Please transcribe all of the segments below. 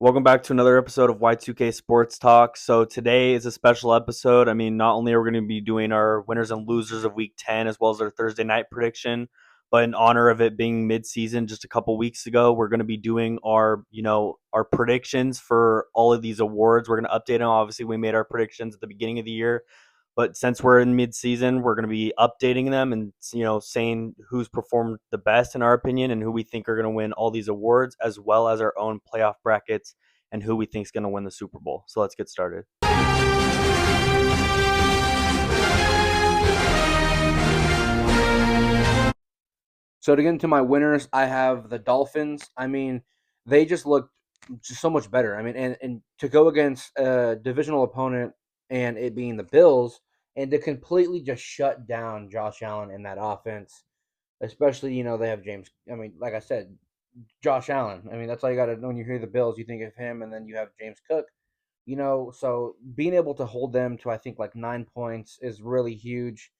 Welcome back to another episode of Y2K Sports Talk. So today is a special episode. I mean, not only are we going to be doing our winners and losers of Week 10 as well as our Thursday night prediction, but in honor of it being mid-season just a couple weeks ago, we're going to be doing our predictions for all of these awards. We're going to update them. Obviously, we made our predictions at the beginning of the year, but since we're in mid-season, we're going to be updating them and saying who's performed the best in our opinion and who we think are going to win all these awards, as well as our own playoff brackets and who we think is going to win the Super Bowl. So let's get started. So to get into my winners, I have the Dolphins. I mean, they just look just so much better. I mean, and to go against a divisional opponent and it being the Bills and to completely just shut down Josh Allen in that offense, especially, they have James. I mean, like I said, Josh Allen. I mean, that's all you got to know when you hear the Bills. You think of him, and then you have James Cook. So being able to hold them to, I think, like 9 points is really huge.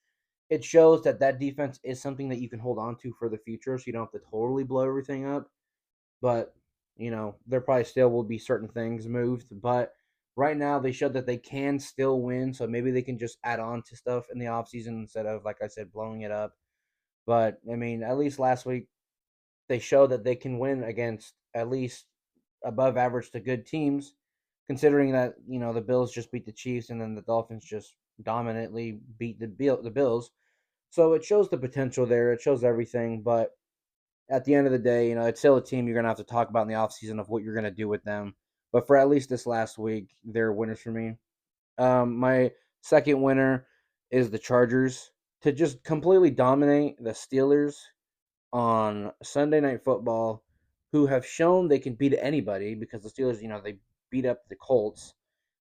It shows that that defense is something that you can hold on to for the future, so you don't have to totally blow everything up. But there probably still will be certain things moved. But right now, they showed that they can still win, so maybe they can just add on to stuff in the offseason instead of, like I said, blowing it up. But I mean, at least last week they showed that they can win against at least above average to good teams, considering that the Bills just beat the Chiefs and then the Dolphins just dominantly beat the Bills. So it shows the potential there. It shows everything. But at the end of the day, it's still a team you're going to have to talk about in the offseason of what you're going to do with them. But for at least this last week, they're winners for me. My second winner is the Chargers to just completely dominate the Steelers on Sunday Night Football, who have shown they can beat anybody because the Steelers, they beat up the Colts,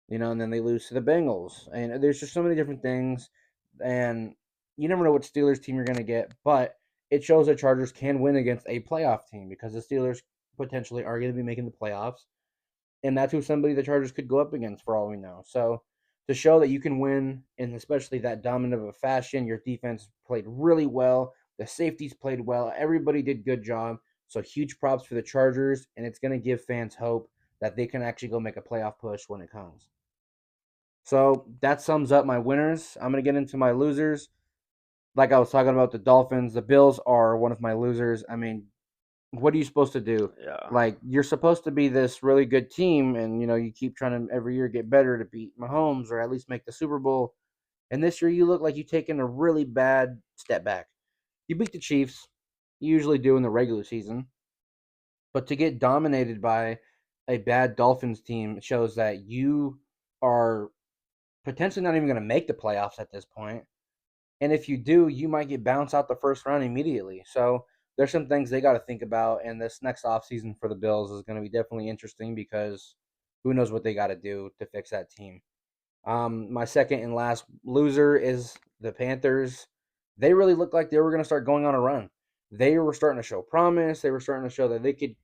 and then they lose to the Bengals. And there's just so many different things. And you never know what Steelers team you're going to get, but it shows that Chargers can win against a playoff team because the Steelers potentially are going to be making the playoffs. And that's who somebody the Chargers could go up against for all we know. So to show that you can win in especially that dominant of a fashion, your defense played really well. The safeties played well. Everybody did good job. So huge props for the Chargers, and it's going to give fans hope that they can actually go make a playoff push when it comes. So that sums up my winners. I'm going to get into my losers. Like I was talking about the Dolphins, the Bills are one of my losers. I mean, what are you supposed to do? Yeah. Like, you're supposed to be this really good team, and you keep trying to every year get better to beat Mahomes or at least make the Super Bowl. And this year, you look like you've taken a really bad step back. You beat the Chiefs, you usually do in the regular season, but to get dominated by a bad Dolphins team shows that you are potentially not even going to make the playoffs at this point. And if you do, you might get bounced out the first round immediately. So there's some things they got to think about. And this next offseason for the Bills is going to be definitely interesting because who knows what they got to do to fix that team. My second and last loser is the Panthers. They really looked like they were going to start going on a run. They were starting to show promise. They were starting to show that they could,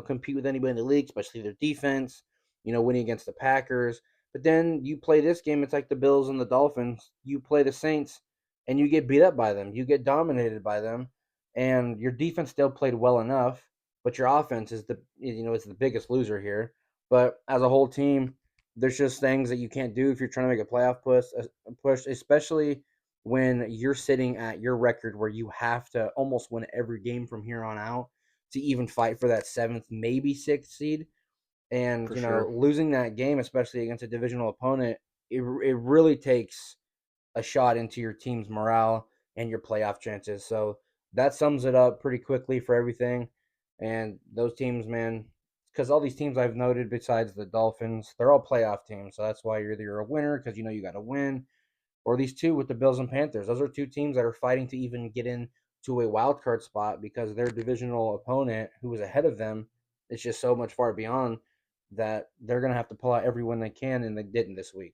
compete with anybody in the league, especially their defense, winning against the Packers. But then you play this game, it's like the Bills and the Dolphins. You play the Saints and you get beat up by them. You get dominated by them. And your defense still played well enough, but your offense is the biggest loser here. But as a whole team, there's just things that you can't do if you're trying to make a playoff push, especially when you're sitting at your record where you have to almost win every game from here on out to even fight for that seventh, maybe sixth seed. And For sure. losing that game, especially against a divisional opponent, it really takes a shot into your team's morale and your playoff chances. So that sums it up pretty quickly for everything. And those teams, man, because all these teams I've noted besides the Dolphins, they're all playoff teams. So that's why you're either a winner because you got to win, or these two with the Bills and Panthers. Those are two teams that are fighting to even get into a wild card spot because their divisional opponent, who was ahead of them, is just so much far beyond that they're going to have to pull out every win they can, and they didn't this week.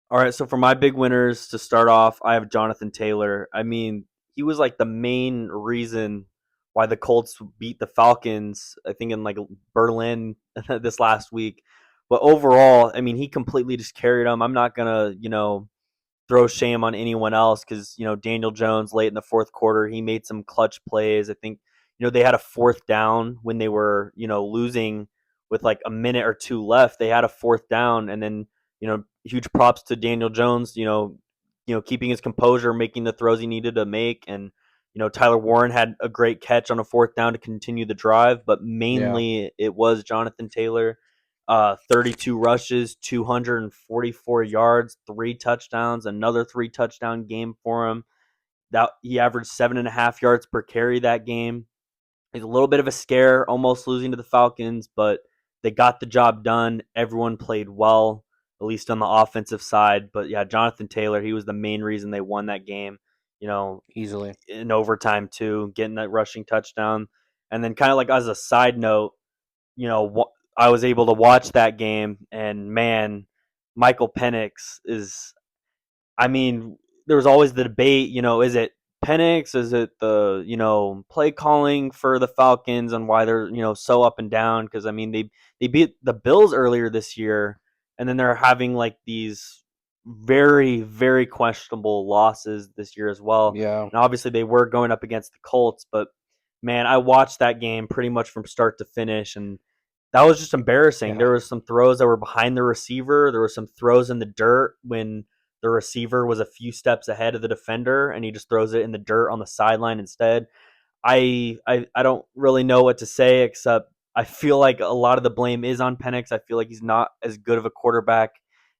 All right, so for my big winners to start off, I have Jonathan Taylor. I mean, he was like the main reason why the Colts beat the Falcons, I think in like Berlin this last week. But overall, I mean, he completely just carried them. I'm not going to, throw shame on anyone else because, Daniel Jones late in the fourth quarter, he made some clutch plays. I think, they had a fourth down when they were, losing with like a minute or two left. They had a fourth down, and then huge props to Daniel Jones. Keeping his composure, making the throws he needed to make, and Tyler Warren had a great catch on a fourth down to continue the drive, but Yeah, mainly it was Jonathan Taylor. 32 rushes, 244 yards, 3 touchdowns, another 3 touchdown game for him. That he averaged 7.5 yards per carry that game. He's a little bit of a scare, almost losing to the Falcons, but they got the job done. Everyone played well, at least on the offensive side. But yeah, Jonathan Taylor, he was the main reason they won that game. You know, easily. in overtime too, getting that rushing touchdown. And then kind of like as a side note, I was able to watch that game, and man, Michael Penix is. I mean, there was always the debate. Is it Penix? Is it the play calling for the Falcons and why they're so up and down? Because I mean, they beat the Bills earlier this year, and then they're having like these very very questionable losses this year as well. Yeah, And obviously, they were going up against the Colts, but man, I watched that game pretty much from start to finish, and that was just embarrassing. yeah. There was some throws that were behind the receiver. There were some throws in the dirt when the receiver was a few steps ahead of the defender, and he just throws it in the dirt on the sideline instead. I don't really know what to say except I feel like a lot of the blame is on Penix. I feel like he's not as good of a quarterback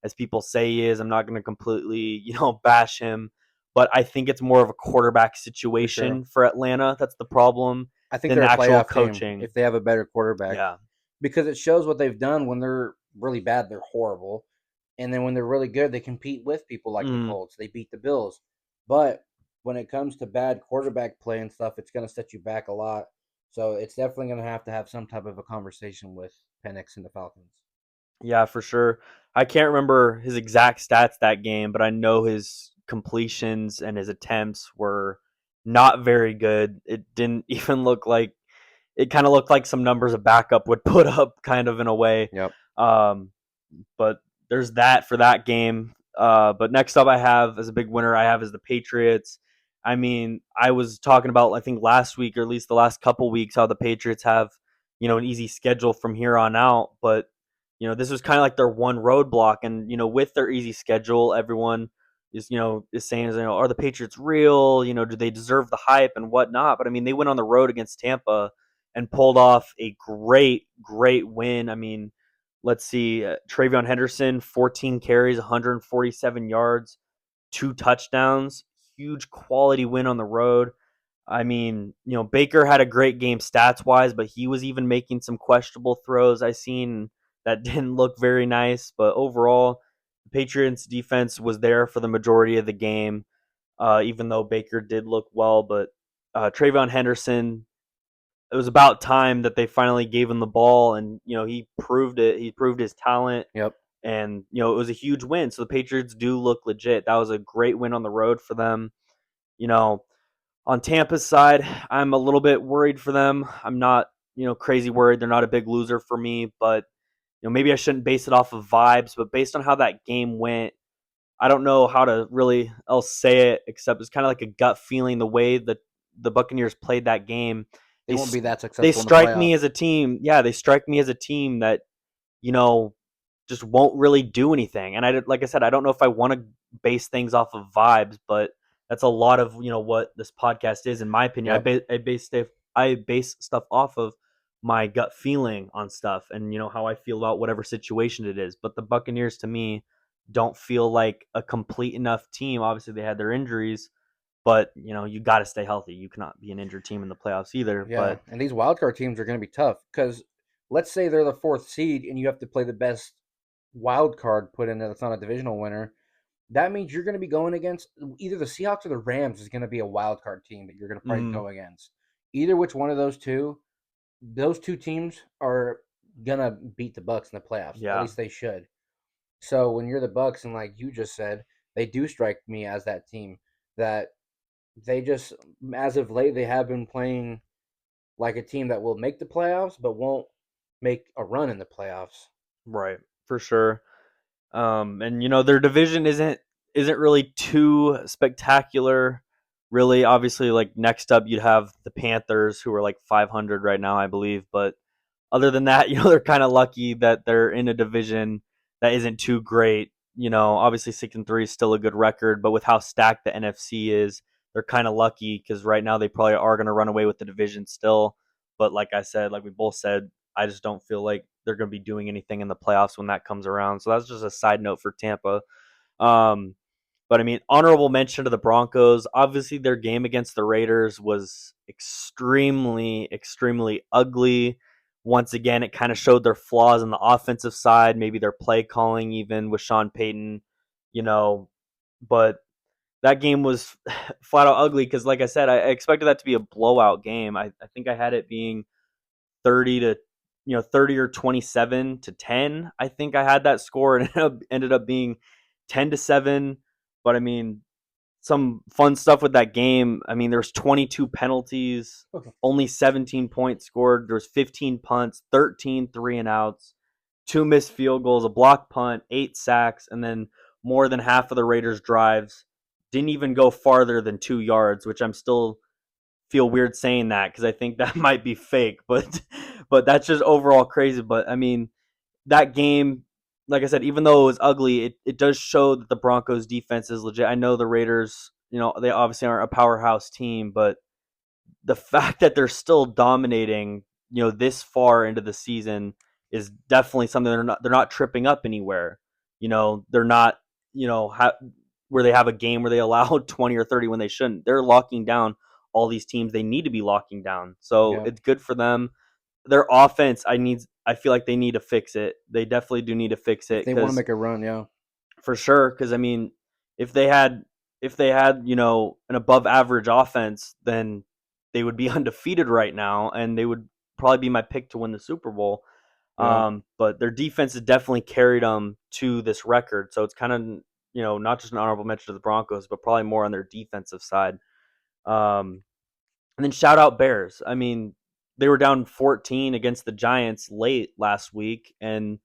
as people say he is. I'm not going to completely bash him, but I think it's more of a quarterback For sure. situation for Atlanta. That's the problem I think than the they're a actual playoff team coaching. if they have a better quarterback Yeah. because it shows what they've done when they're really bad, they're horrible. And then when they're really good, they compete with people like the Mm. Colts. They beat the Bills. But when it comes to bad quarterback play and stuff, it's going to set you back a lot. So it's definitely going to have some type of a conversation with Penix and the Falcons. Yeah, for sure. I can't remember his exact stats that game, but I know his completions and his attempts were not very good. It didn't even look like it kind of looked like some numbers a backup would put up kind of in a way. Yep. Um, but there's that for that game. But next up, I have as a big winner, I have is the Patriots. I mean, I was talking about I think last week or at least the last couple weeks how the Patriots have an easy schedule from here on out, but this was kind of like their one roadblock, and with their easy schedule, everyone is saying are the Patriots real? Do they deserve the hype and whatnot? But I mean, they went on the road against Tampa and pulled off a great win. I mean, let's see, Travion Henderson, 14 carries, 147 yards, 2 touchdowns, huge quality win on the road. I mean, Baker had a great game stats wise, but he was even making some questionable throws I seen that didn't look very nice. But overall, the Patriots defense was there for the majority of the game, even though Baker did look well. But Trayvon Henderson, it was about time that they finally gave him the ball, and he proved it. He proved his talent, Yep. and it was a huge win. So the Patriots do look legit. That was a great win on the road for them. You know, on Tampa's side, I'm a little bit worried for them. I'm not, crazy worried. They're not a big loser for me, but maybe I shouldn't base it off of vibes. But based on how that game went, I don't know how to really else say it except it's kind of like a gut feeling. The way that the Buccaneers played that game, They they won't be that they successful in the strike me playoffs. as a team. Yeah, they strike me as a team that you know just won't really do anything. And like I said, I don't know if I want to base things off of vibes, but that's a lot of what this podcast is, in my opinion. Yep. I base stuff off of my gut feeling on stuff, and how I feel about whatever situation it is. But the Buccaneers, to me, don't feel like a complete enough team. Obviously, they had their injuries, but you got to stay healthy. You cannot be an injured team in the playoffs either. Yeah. But And these wildcard teams are going to be tough because let's say they're the fourth seed and you have to play the best wild card put in there that's not a divisional winner. That means you're going to be going against either the Seahawks or the Rams is going to be a wild card team that you're going to probably mm, go against. Either which one of those two teams are going to beat the Bucks in the playoffs. At yeah, least they should. So when you're the Bucks and like you just said, they do strike me as that team that they just as of late they have been playing like a team that will make the playoffs but won't make a run in the playoffs. right, for sure. And their division isn't really too spectacular. Really, obviously, like next up you'd have the Panthers, who are like 500 right now, I believe. But other than that, they're kind of lucky that they're in a division that isn't too great. Obviously 6-3 is still a good record, but with how stacked the NFC is, they're kind of lucky because right now they probably are going to run away with the division still. But like I said, like we both said, I just don't feel like they're going to be doing anything in the playoffs when that comes around. So that's just a side note for Tampa. Um, but I mean, honorable mention to the Broncos. Obviously, their game against the Raiders was extremely, extremely ugly. Once again, it kind of showed their flaws on the offensive side, maybe their play calling, even with Sean Payton, you know. But that game was flat out ugly because, like I said, I expected that to be a blowout game. I think I had it being 30 or 27-10. I think I had that score and it ended up being 10-7. But I mean, some fun stuff with that game. I mean, there's 22 penalties, only 17 points scored. There's 15 punts, 13 three and outs, two missed field goals, a block punt, 8 sacks, and then more than half of the Raiders' drives didn't even go farther than 2 yards, which I'm still feel weird saying that because I think that might be fake, but that's just overall crazy. But I mean, that game, like I said, even though it was ugly, it does show that the Broncos defense is legit. I know the Raiders, they obviously aren't a powerhouse team, but the fact that they're still dominating, this far into the season is definitely something they're not tripping up anywhere. They're not, where they have a game where they allow 20 or 30 when they shouldn't. They're locking down all these teams they need to be locking down. So Yeah. it's good for them. Their offense, I feel like they need to fix it. They definitely do need to fix If it they want to because make a run, yeah. for sure. Because I mean, if they had an above average offense, then they would be undefeated right now, and they would probably be my pick to win the Super Bowl. Yeah. But their defense has definitely carried them to this record, so it's kind of not just an honorable mention to the Broncos, but probably more on their defensive side. Um, and then shout out Bears. I mean, they were down 14 against the Giants late last week, and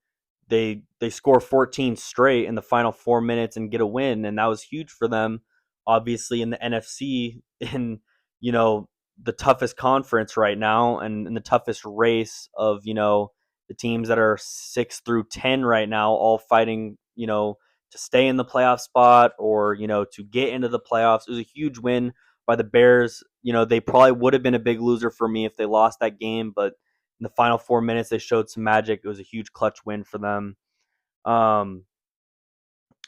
they score 14 straight in the final 4 minutes and get a win, and that was huge for them. Obviously, in the NFC, in the toughest conference right now, and in the toughest race of the teams that are 6 through 10 right now, all fighting to stay in the playoff spot or to get into the playoffs. It was a huge win by the Bears. They probably would have been a big loser for me if they lost that game, but in the final 4 minutes, they showed some magic. It was a huge clutch win for them. Um,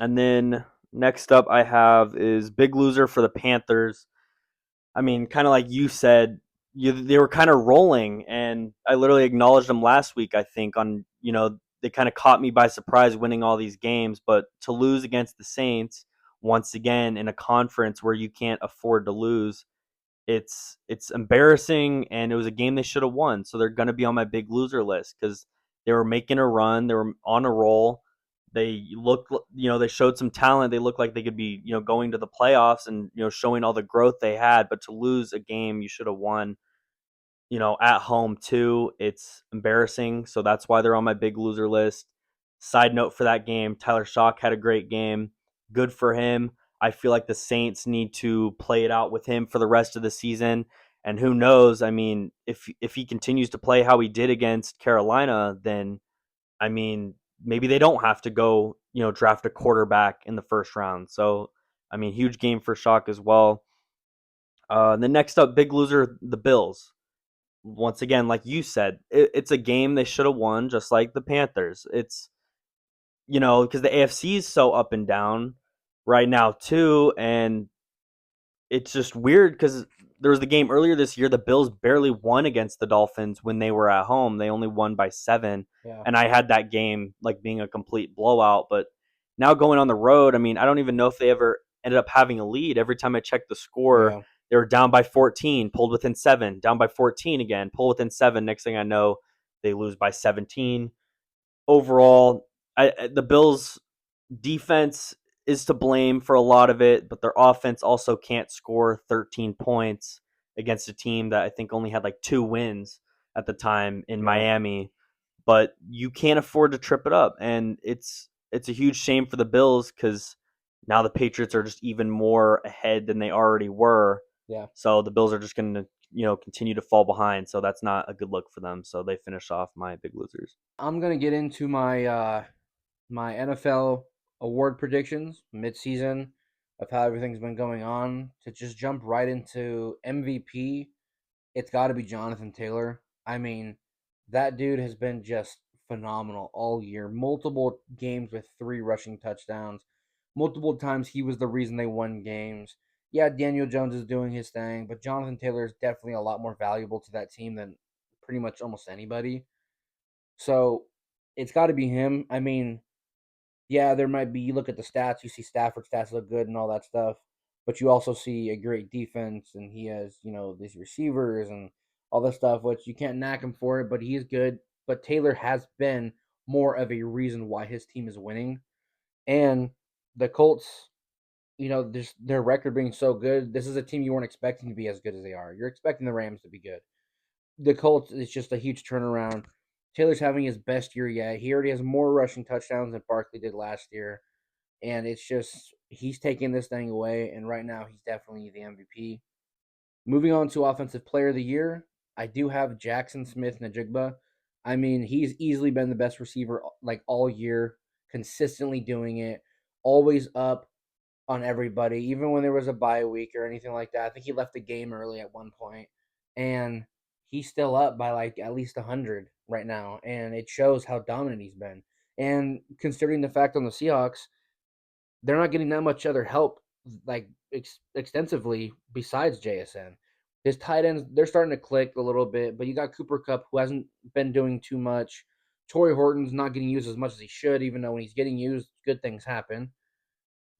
and then next up, I have is big loser for the Panthers. I mean, kind of like you said, they were kind of rolling, and I literally acknowledged them last week. I think on they kind of caught me by surprise winning all these games, but to lose against the Saints once again in a conference where you can't afford to lose, it's embarrassing, and it was a game they should have won. So they're going to be on my big loser list because they were making a run, they were on a roll. They looked, they showed some talent. They looked like they could be, going to the playoffs and showing all the growth they had. But to lose a game you should have won, at home too. It's embarrassing. So that's why they're on my big loser list. Side note for that game, Tyler Shock had a great game. Good for him. I feel like the Saints need to play it out with him for the rest of the season. And who knows? I mean, if he continues to play how he did against Carolina, then I mean, maybe they don't have to go, draft a quarterback in the first round. So, I mean, huge game for Shock as well. The next up, big loser, the Bills. Once again, like you said, it's a game they should have won, just like the Panthers. It's because the AFC is so up and down right now too, and it's just weird because there was the game earlier this year. The Bills barely won against the Dolphins when they were at home. They only won by 7, Yeah. and I had that game like being a complete blowout. But now going on the road, I mean, I don't even know if they ever ended up having a lead. Every time I checked the score, Yeah. they were down by 14, pulled within 7, down by 14 again, pull within 7. Next thing I know, they lose by 17. Overall, the Bills defense is to blame for a lot of it, but their offense also can't score 13 points against a team that I think only had like 2 wins at the time in Yeah. Miami. But you can't afford to trip it up, and it's a huge shame for the Bills because now the Patriots are just even more ahead than they already were. Yeah. So the Bills are just going to continue to fall behind. So that's not a good look for them. So they finish off my big losers. I'm gonna get into my NFL award predictions midseason of how everything's been going on. To just jump right into MVP, it's got to be Jonathan Taylor. I mean, that dude has been just phenomenal all year. Multiple games with 3 rushing touchdowns. Multiple times he was the reason they won games. Yeah, Daniel Jones is doing his thing, but Jonathan Taylor is definitely a lot more valuable to that team than pretty much almost anybody. So it's got to be him. I mean, yeah, there might be. You look at the stats, you see Stafford stats look good and all that stuff, but you also see a great defense, and he has these receivers and all this stuff, which you can't knock him for it. But he is good. But Taylor has been more of a reason why his team is winning, and the Colts. Their record being so good. This is a team you weren't expecting to be as good as they are. You're expecting the Rams to be good. The Colts is just a huge turnaround. Taylor's having his best year yet. He already has more rushing touchdowns than Barkley did last year. And it's just he's taking this thing away, and right now he's definitely the MVP. Moving on to offensive player of the year, I do have Jackson Smith Najigba. I mean, he's easily been the best receiver like all year, consistently doing it, always up on everybody, even when there was a bye week or anything like that. I think he left the game early at one point, and he's still up by like at least 100 right now, and it shows how dominant he's been. And considering the fact on the Seahawks, they're not getting that much other help like extensively besides JSN. His tight ends, they're starting to click a little bit, but you got Cooper Cup who hasn't been doing too much. Torrey Horton's not getting used as much as he should, even though when he's getting used, good things happen.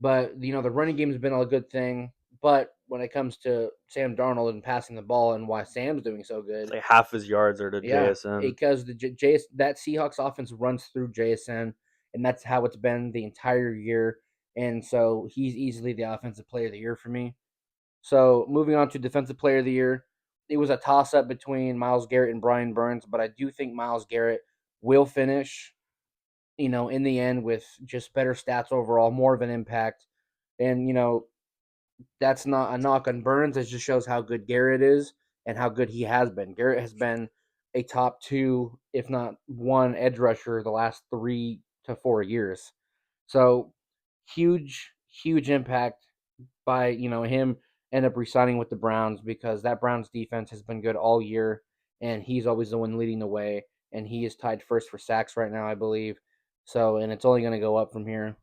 But the running game has been a good thing. But when it comes to Sam Darnold and passing the ball and why Sam's doing so It's good, like half his yards are to yeah, JSN. because that Seahawks offense runs through JSN, and that's how it's been the entire year. And so he's easily the offensive player of the year for me. So moving on to defensive player of the year, it was a toss up between Myles Garrett and Brian Burns, but I do think Myles Garrett will finish, in the end with just better stats overall, more of an impact. And that's not a knock on Burns. It just shows how good Garrett is and how good he has been. Garrett has been a top two, if not one, edge rusher the last 3 to 4 years. So huge, huge impact by him end up resigning with the Browns because that Browns defense has been good all year, and he's always the one leading the way, and he is tied first for sacks right now, I believe. So, and it's only going to go up from here.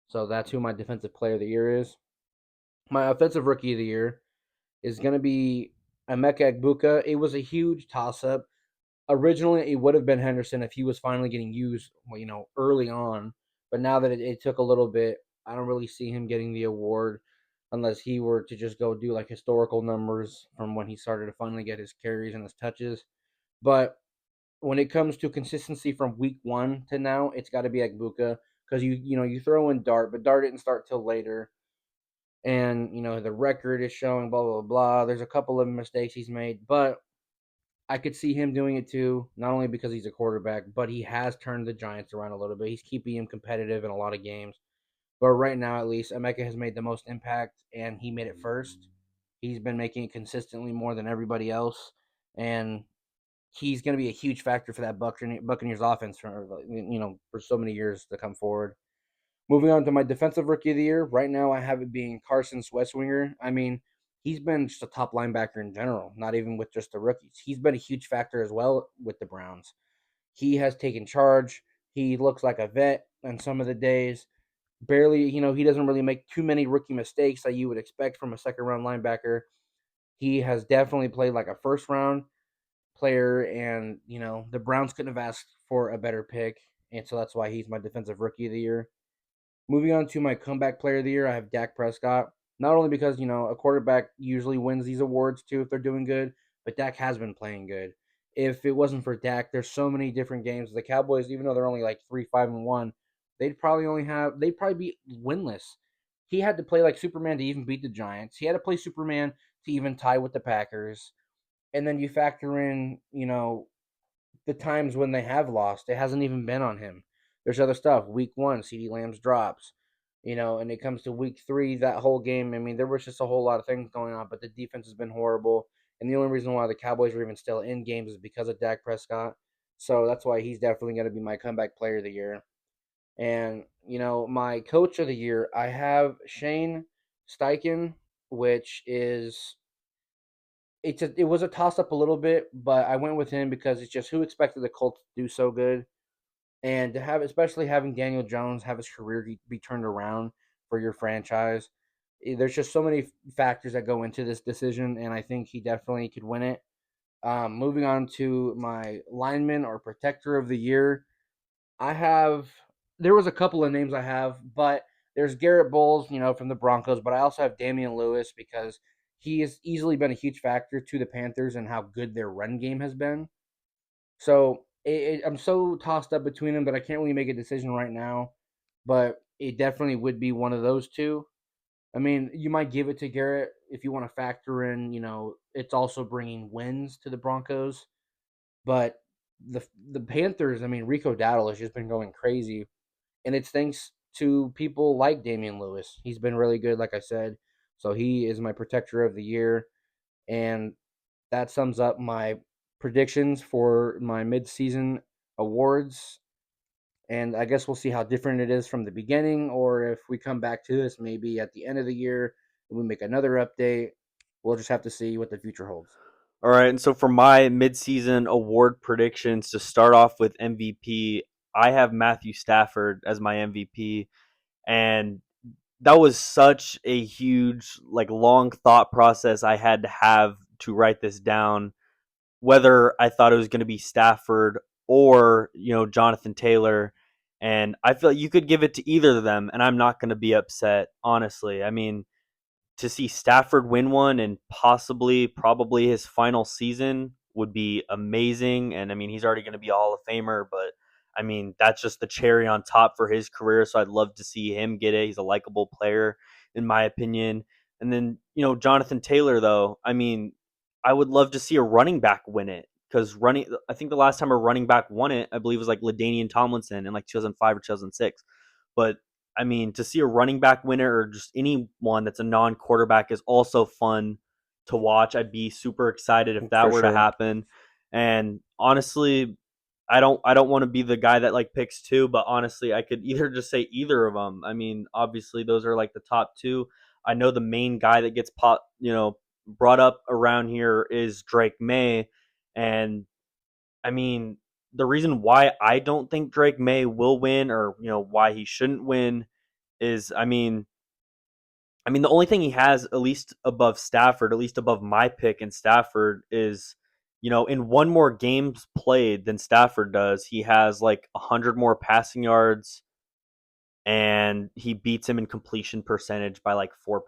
So that's who my defensive player of the year is. My offensive rookie of the year is going to be Emeka Egbuka. It was a huge toss up. Originally, it would have been Henderson if he was finally getting used, early on. But now that it took a little bit, I don't really see him getting the award unless he were to just go do like historical numbers from when he started to finally get his carries and his touches. But when it comes to consistency from week 1 to now, it's got to be Egbuka because you throw in Dart, but Dart didn't start till later, and the record is showing blah blah blah. There's a couple of mistakes he's made, but I could see him doing it too. Not only because he's a quarterback, but he has turned the Giants around a little bit. He's keeping him competitive in a lot of games. But right now, at least, Emeka has made the most impact, and he made it first. He's been making it consistently more than everybody else, and he's going to be a huge factor for that Buccaneers offense for so many years to come forward. Moving on to my defensive rookie of the year, right now I have it being Carson Westwinger. I mean, he's been just a top linebacker in general, not even with just the rookies. He's been a huge factor as well with the Browns. He has taken charge. He looks like a vet on some of the days. Barely, he doesn't really make too many rookie mistakes that you would expect from a second round linebacker. He has definitely played like a first round player, and, the Browns couldn't have asked for a better pick. And so that's why he's my defensive rookie of the year. Moving on to my comeback player of the year, I have Dak Prescott. Not only because, a quarterback usually wins these awards too if they're doing good, but Dak has been playing good. If it wasn't for Dak, there's so many different games. The Cowboys, even though they're only like 3-5-1, they'd probably be winless. He had to play like Superman to even beat the Giants. He had to play Superman to even tie with the Packers. And then you factor in, the times when they have lost, it hasn't even been on him. There's other stuff. Week 1, CD Lamb's drops, and it comes to week 3, that whole game. I mean, there was just a whole lot of things going on, but the defense has been horrible. And the only reason why the Cowboys are even still in games is because of Dak Prescott. So that's why he's definitely going to be my comeback player of the year. And, my coach of the year, I have Shane Steichen, which is it was a toss up a little bit, but I went with him because it's just who expected the Colts to do so good, and to have especially having Daniel Jones have his career be turned around for your franchise. There's just so many factors that go into this decision, and I think he definitely could win it. Moving on to my lineman or protector of the year, I have there was a couple of names I have, but there's Garrett Bowles, from the Broncos, but I also have Damian Lewis because he has easily been a huge factor to the Panthers and how good their run game has been. So I'm so tossed up between them that I can't really make a decision right now, but it definitely would be one of those two. I mean, you might give it to Garrett if you want to factor in, it's also bringing wins to the Broncos, but the Panthers, I mean, Rico Dowdle has just been going crazy, and it's thanks to people like Damian Lewis. He's been really good, like I said. So he is my protector of the year, and that sums up my predictions for my midseason awards. And I guess we'll see how different it is from the beginning, or if we come back to this maybe at the end of the year and we make another update. We'll just have to see what the future holds. All right, and so for my midseason award predictions to start off with MVP, I have Matthew Stafford as my MVP, and that was such a huge, like, long thought process I had to have to write this down. Whether I thought it was going to be Stafford or Jonathan Taylor, and I feel like you could give it to either of them, and I'm not going to be upset. Honestly, I mean, to see Stafford win one and possibly, probably his final season would be amazing. And I mean, he's already going to be a Hall of Famer, but I mean, that's just the cherry on top for his career. So I'd love to see him get it. He's a likable player, in my opinion. And then, Jonathan Taylor, though, I mean, I would love to see a running back win it because I think the last time a running back won it, I believe was like LaDainian Tomlinson in like 2005 or 2006. But I mean, to see a running back winner or just anyone that's a non-quarterback is also fun to watch. I'd be super excited if that For were to sure. happen. And honestly, I don't want to be the guy that like picks two, but honestly, I could either just say either of them. I mean, obviously those are like the top two. I know the main guy that gets brought up around here is Drake May, and I mean, the reason why I don't think Drake May will win or, why he shouldn't win is I mean the only thing he has at least above Stafford, at least above my pick in Stafford is in one more games played than Stafford does, he has like 100 more passing yards and he beats him in completion percentage by like 4%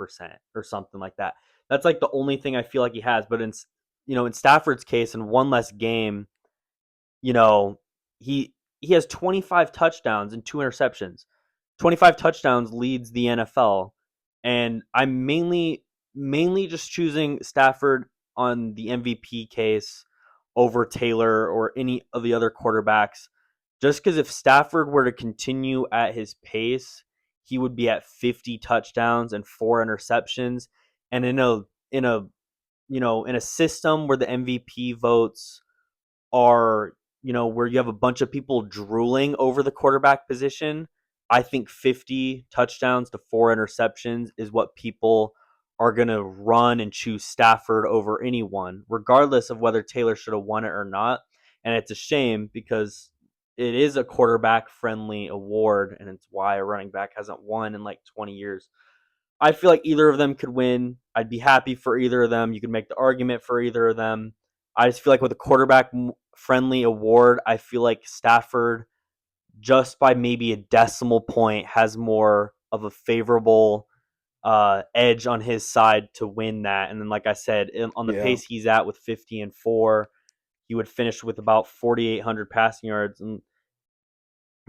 or something like that. That's like the only thing I feel like he has, but in Stafford's case in one less game, you know, he has 25 touchdowns and two interceptions. 25 touchdowns leads the NFL, and I'm mainly just choosing Stafford on the MVP case over Taylor or any of the other quarterbacks. Just because if Stafford were to continue at his pace, he would be at 50 touchdowns and four interceptions. And in a system where the MVP votes are, where you have a bunch of people drooling over the quarterback position, I think 50 touchdowns to four interceptions is what people are going to run and choose Stafford over anyone, regardless of whether Taylor should have won it or not. And it's a shame because it is a quarterback friendly award, and it's why a running back hasn't won in like 20 years. I feel like either of them could win. I'd be happy for either of them. You could make the argument for either of them. I just feel like with a quarterback friendly award, I feel like Stafford, just by maybe a decimal point, has more of a favorable edge on his side to win that. And then, like I said, on the Yeah. pace he's at with 50 and four, he would finish with about 4,800 passing yards. And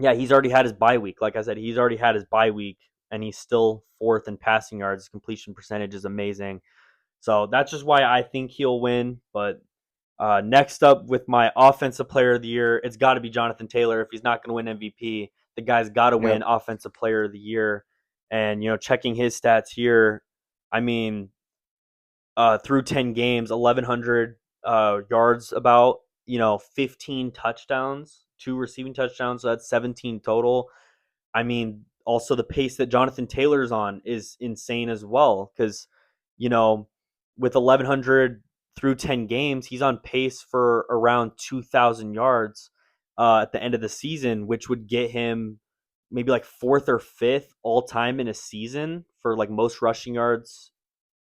yeah, he's already had his bye week. Like I said, he's already had his bye week, and he's still fourth in passing yards. His completion percentage is amazing. So that's just why I think he'll win. But next up with my offensive player of the year, it's got to be Jonathan Taylor. If he's not going to win MVP, the guy's got to win Yep. offensive player of the year. And checking his stats here, I mean, through 10 games, 1,100 yards, about 15 touchdowns, 2 receiving touchdowns. So that's 17 total. I mean, also the pace that Jonathan Taylor's on is insane as well. Because you know, with 1,100 through 10 games, he's on pace for around 2,000 yards at the end of the season, which would get him maybe like fourth or fifth all time in a season for like most rushing yards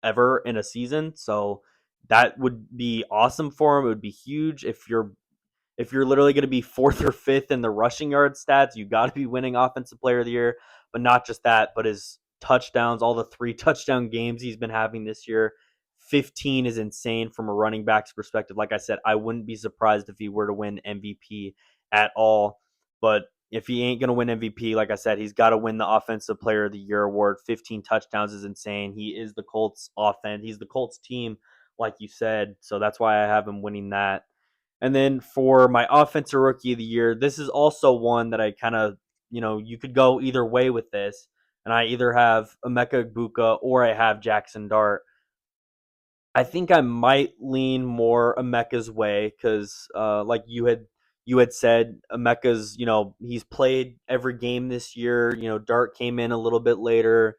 ever in a season. So that would be awesome for him. It would be huge if you're literally going to be fourth or fifth in the rushing yard stats. You got to be winning offensive player of the year, but not just that, but his touchdowns, all the 3 touchdown games he's been having this year. 15 is insane from a running back's perspective. Like I said, I wouldn't be surprised if he were to win MVP at all. But if he ain't going to win MVP, like I said, he's got to win the Offensive Player of the Year award. 15 touchdowns is insane. He is the Colts offense. He's the Colts team, like you said. So that's why I have him winning that. And then for my Offensive Rookie of the Year, this is also one that I kind of, you could go either way with this. And I either have Emeka Egbuka or I have Jackson Dart. I think I might lean more Emeka's way because, like you had said, Emeka's he's played every game this year. Dart came in a little bit later.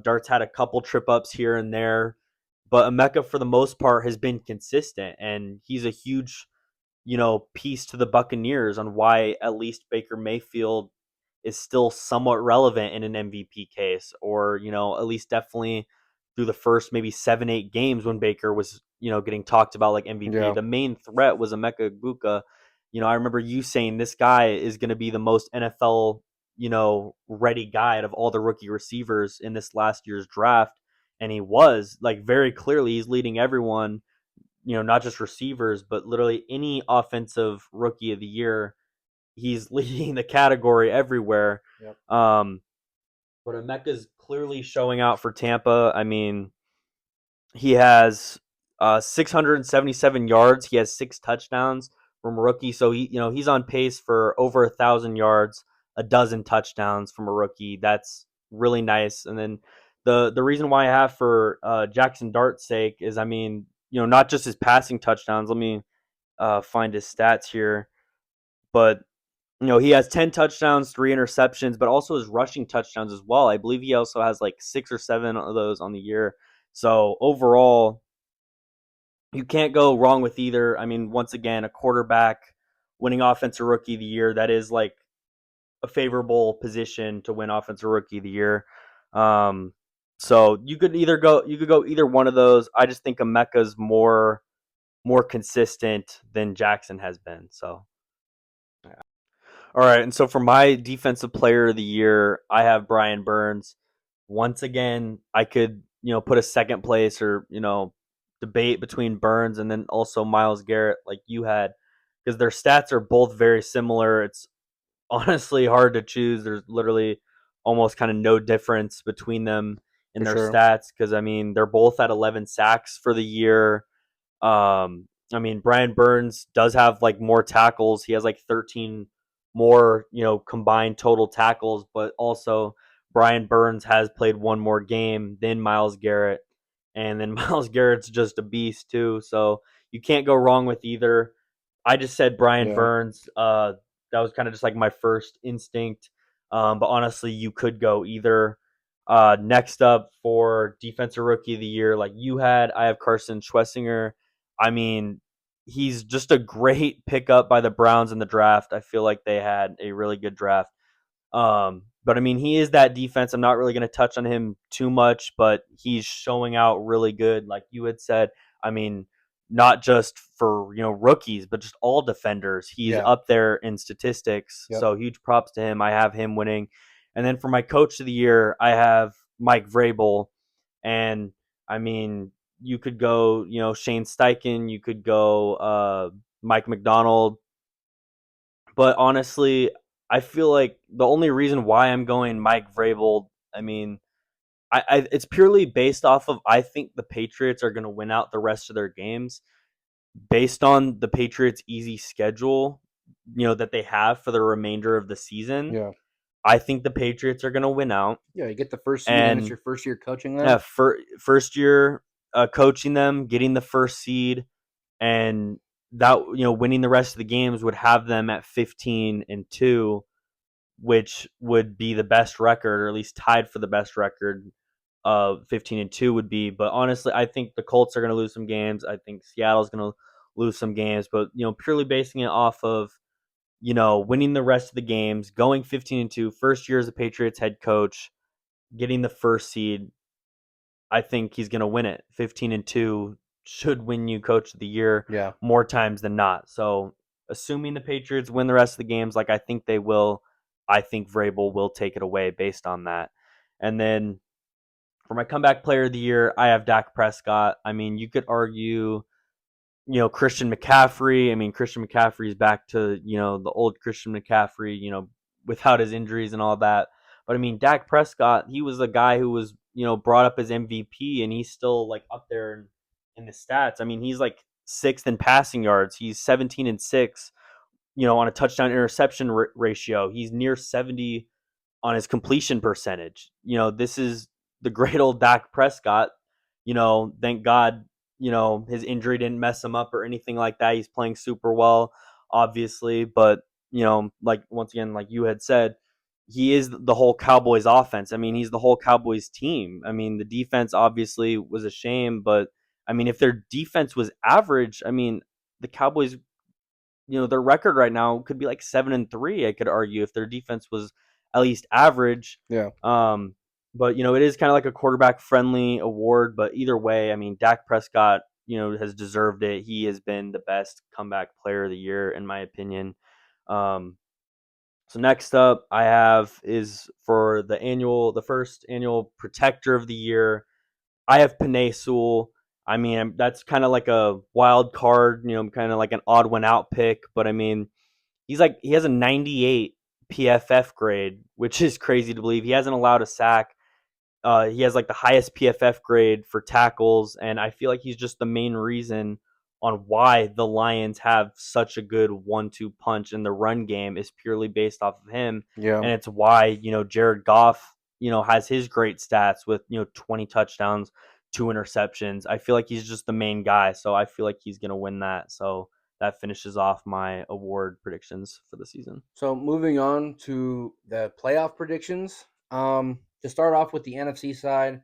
Dart's had a couple trip ups here and there, but Emeka for the most part has been consistent, and he's a huge piece to the Buccaneers on why at least Baker Mayfield is still somewhat relevant in an MVP case, or at least definitely through the first maybe 7-8 games when Baker was getting talked about like MVP. Yeah. The main threat was Emeka Egbuka. I remember you saying this guy is going to be the most NFL ready guy out of all the rookie receivers in this last year's draft, and he was like very clearly he's leading everyone, not just receivers, but literally any offensive rookie of the year. He's leading the category everywhere. Yep. But Emeka's clearly showing out for Tampa. I mean, he has 677 yards. He has 6 touchdowns from a rookie. So he's on pace for over 1,000 yards, a dozen touchdowns from a rookie. That's really nice. And then the reason why I have for Jackson Dart's sake is, I mean, not just his passing touchdowns. Let me find his stats here, but he has 10 touchdowns, 3 interceptions, but also his rushing touchdowns as well. I believe he also has like 6 or 7 of those on the year. So overall, you can't go wrong with either. I mean, once again, a quarterback winning Offensive Rookie of the Year, that is like a favorable position to win Offensive Rookie of the Year. Um, so you could go either one of those. I just think Emeka's more consistent than Jackson has been. So all right, and so for my defensive player of the year, I have Brian Burns. Once again, I could, put a second place or, debate between Burns and then also Miles Garrett like you had, because their stats are both very similar. It's honestly hard to choose. There's literally almost kind of no difference between them in For their sure. stats because I mean, they're both at 11 sacks for the year. I mean, Brian Burns does have like more tackles. He has like 13 more, combined total tackles, but also Brian Burns has played one more game than Miles Garrett. And then Miles Garrett's just a beast too. So you can't go wrong with either. I just said Brian Yeah. Burns. That was kind of just like my first instinct. But honestly, you could go either. Next up for defensive rookie of the year, like you had, I have Carson Schwessinger. I mean, he's just a great pickup by the Browns in the draft. I feel like they had a really good draft. But I mean, he is that defense. I'm not really going to touch on him too much, but he's showing out really good. Like you had said, I mean, not just for, rookies, but just all defenders. He's Yeah. up there in statistics. Yep. So huge props to him. I have him winning. And then for my coach of the year, I have Mike Vrabel. And I mean, you could go, Shane Steichen, you could go Mike McDonald, but honestly, I feel like the only reason why I'm going Mike Vrabel, I mean, it's purely based off of I think the Patriots are going to win out the rest of their games based on the Patriots' easy schedule, that they have for the remainder of the season. Yeah. I think the Patriots are going to win out, Yeah. You get the first seed, and it's and your first year coaching there. first year. coaching them, getting the first seed, and that winning the rest of the games would have them at 15-2, which would be the best record, or at least tied for the best record. 15-2 would be. But honestly, I think the Colts are going to lose some games. I think Seattle's going to lose some games. But purely basing it off of winning the rest of the games, going 15-2, first year as a Patriots head coach, getting the first seed, I think he's going to win it. 15-2 should win you Coach of the Year Yeah. more times than not. So, assuming the Patriots win the rest of the games, like I think they will, I think Vrabel will take it away based on that. And then for my comeback player of the year, I have Dak Prescott. I mean, you could argue, Christian McCaffrey. I mean, Christian McCaffrey is back to, the old Christian McCaffrey, without his injuries and all that. But I mean, Dak Prescott, he was a guy who was, brought up as MVP, and he's still like up there in the stats. I mean, he's like sixth in passing yards. He's 17-6, on a touchdown interception ratio. He's near 70 on his completion percentage. This is the great old Dak Prescott. Thank God, his injury didn't mess him up or anything like that. He's playing super well, obviously. But, like once again, like you had said, he is the whole Cowboys offense. I mean, he's the whole Cowboys team. I mean, the defense obviously was a shame, but I mean, if their defense was average, I mean, the Cowboys, their record right now could be like 7-3. I could argue if their defense was at least average. Yeah. Um, but it is kind of like a quarterback friendly award. But either way, I mean, Dak Prescott, has deserved it. He has been the best comeback player of the year, in my opinion. Um, so next up, I have is for the first annual Protector of the Year. I have Panay Sewell. I mean, that's kind of like a wild card, kind of like an odd one out pick. But I mean, he has a 98 PFF grade, which is crazy to believe. He hasn't allowed a sack. He has like the highest PFF grade for tackles, and I feel like he's just the main reason on why the Lions have such a good 1-2 punch in the run game is purely based off of him, Yeah. and it's why Jared Goff has his great stats with 20 touchdowns, 2 interceptions. I feel like he's just the main guy, so I feel like he's gonna win that. So that finishes off my award predictions for the season. So moving on to the playoff predictions. To start off with the NFC side,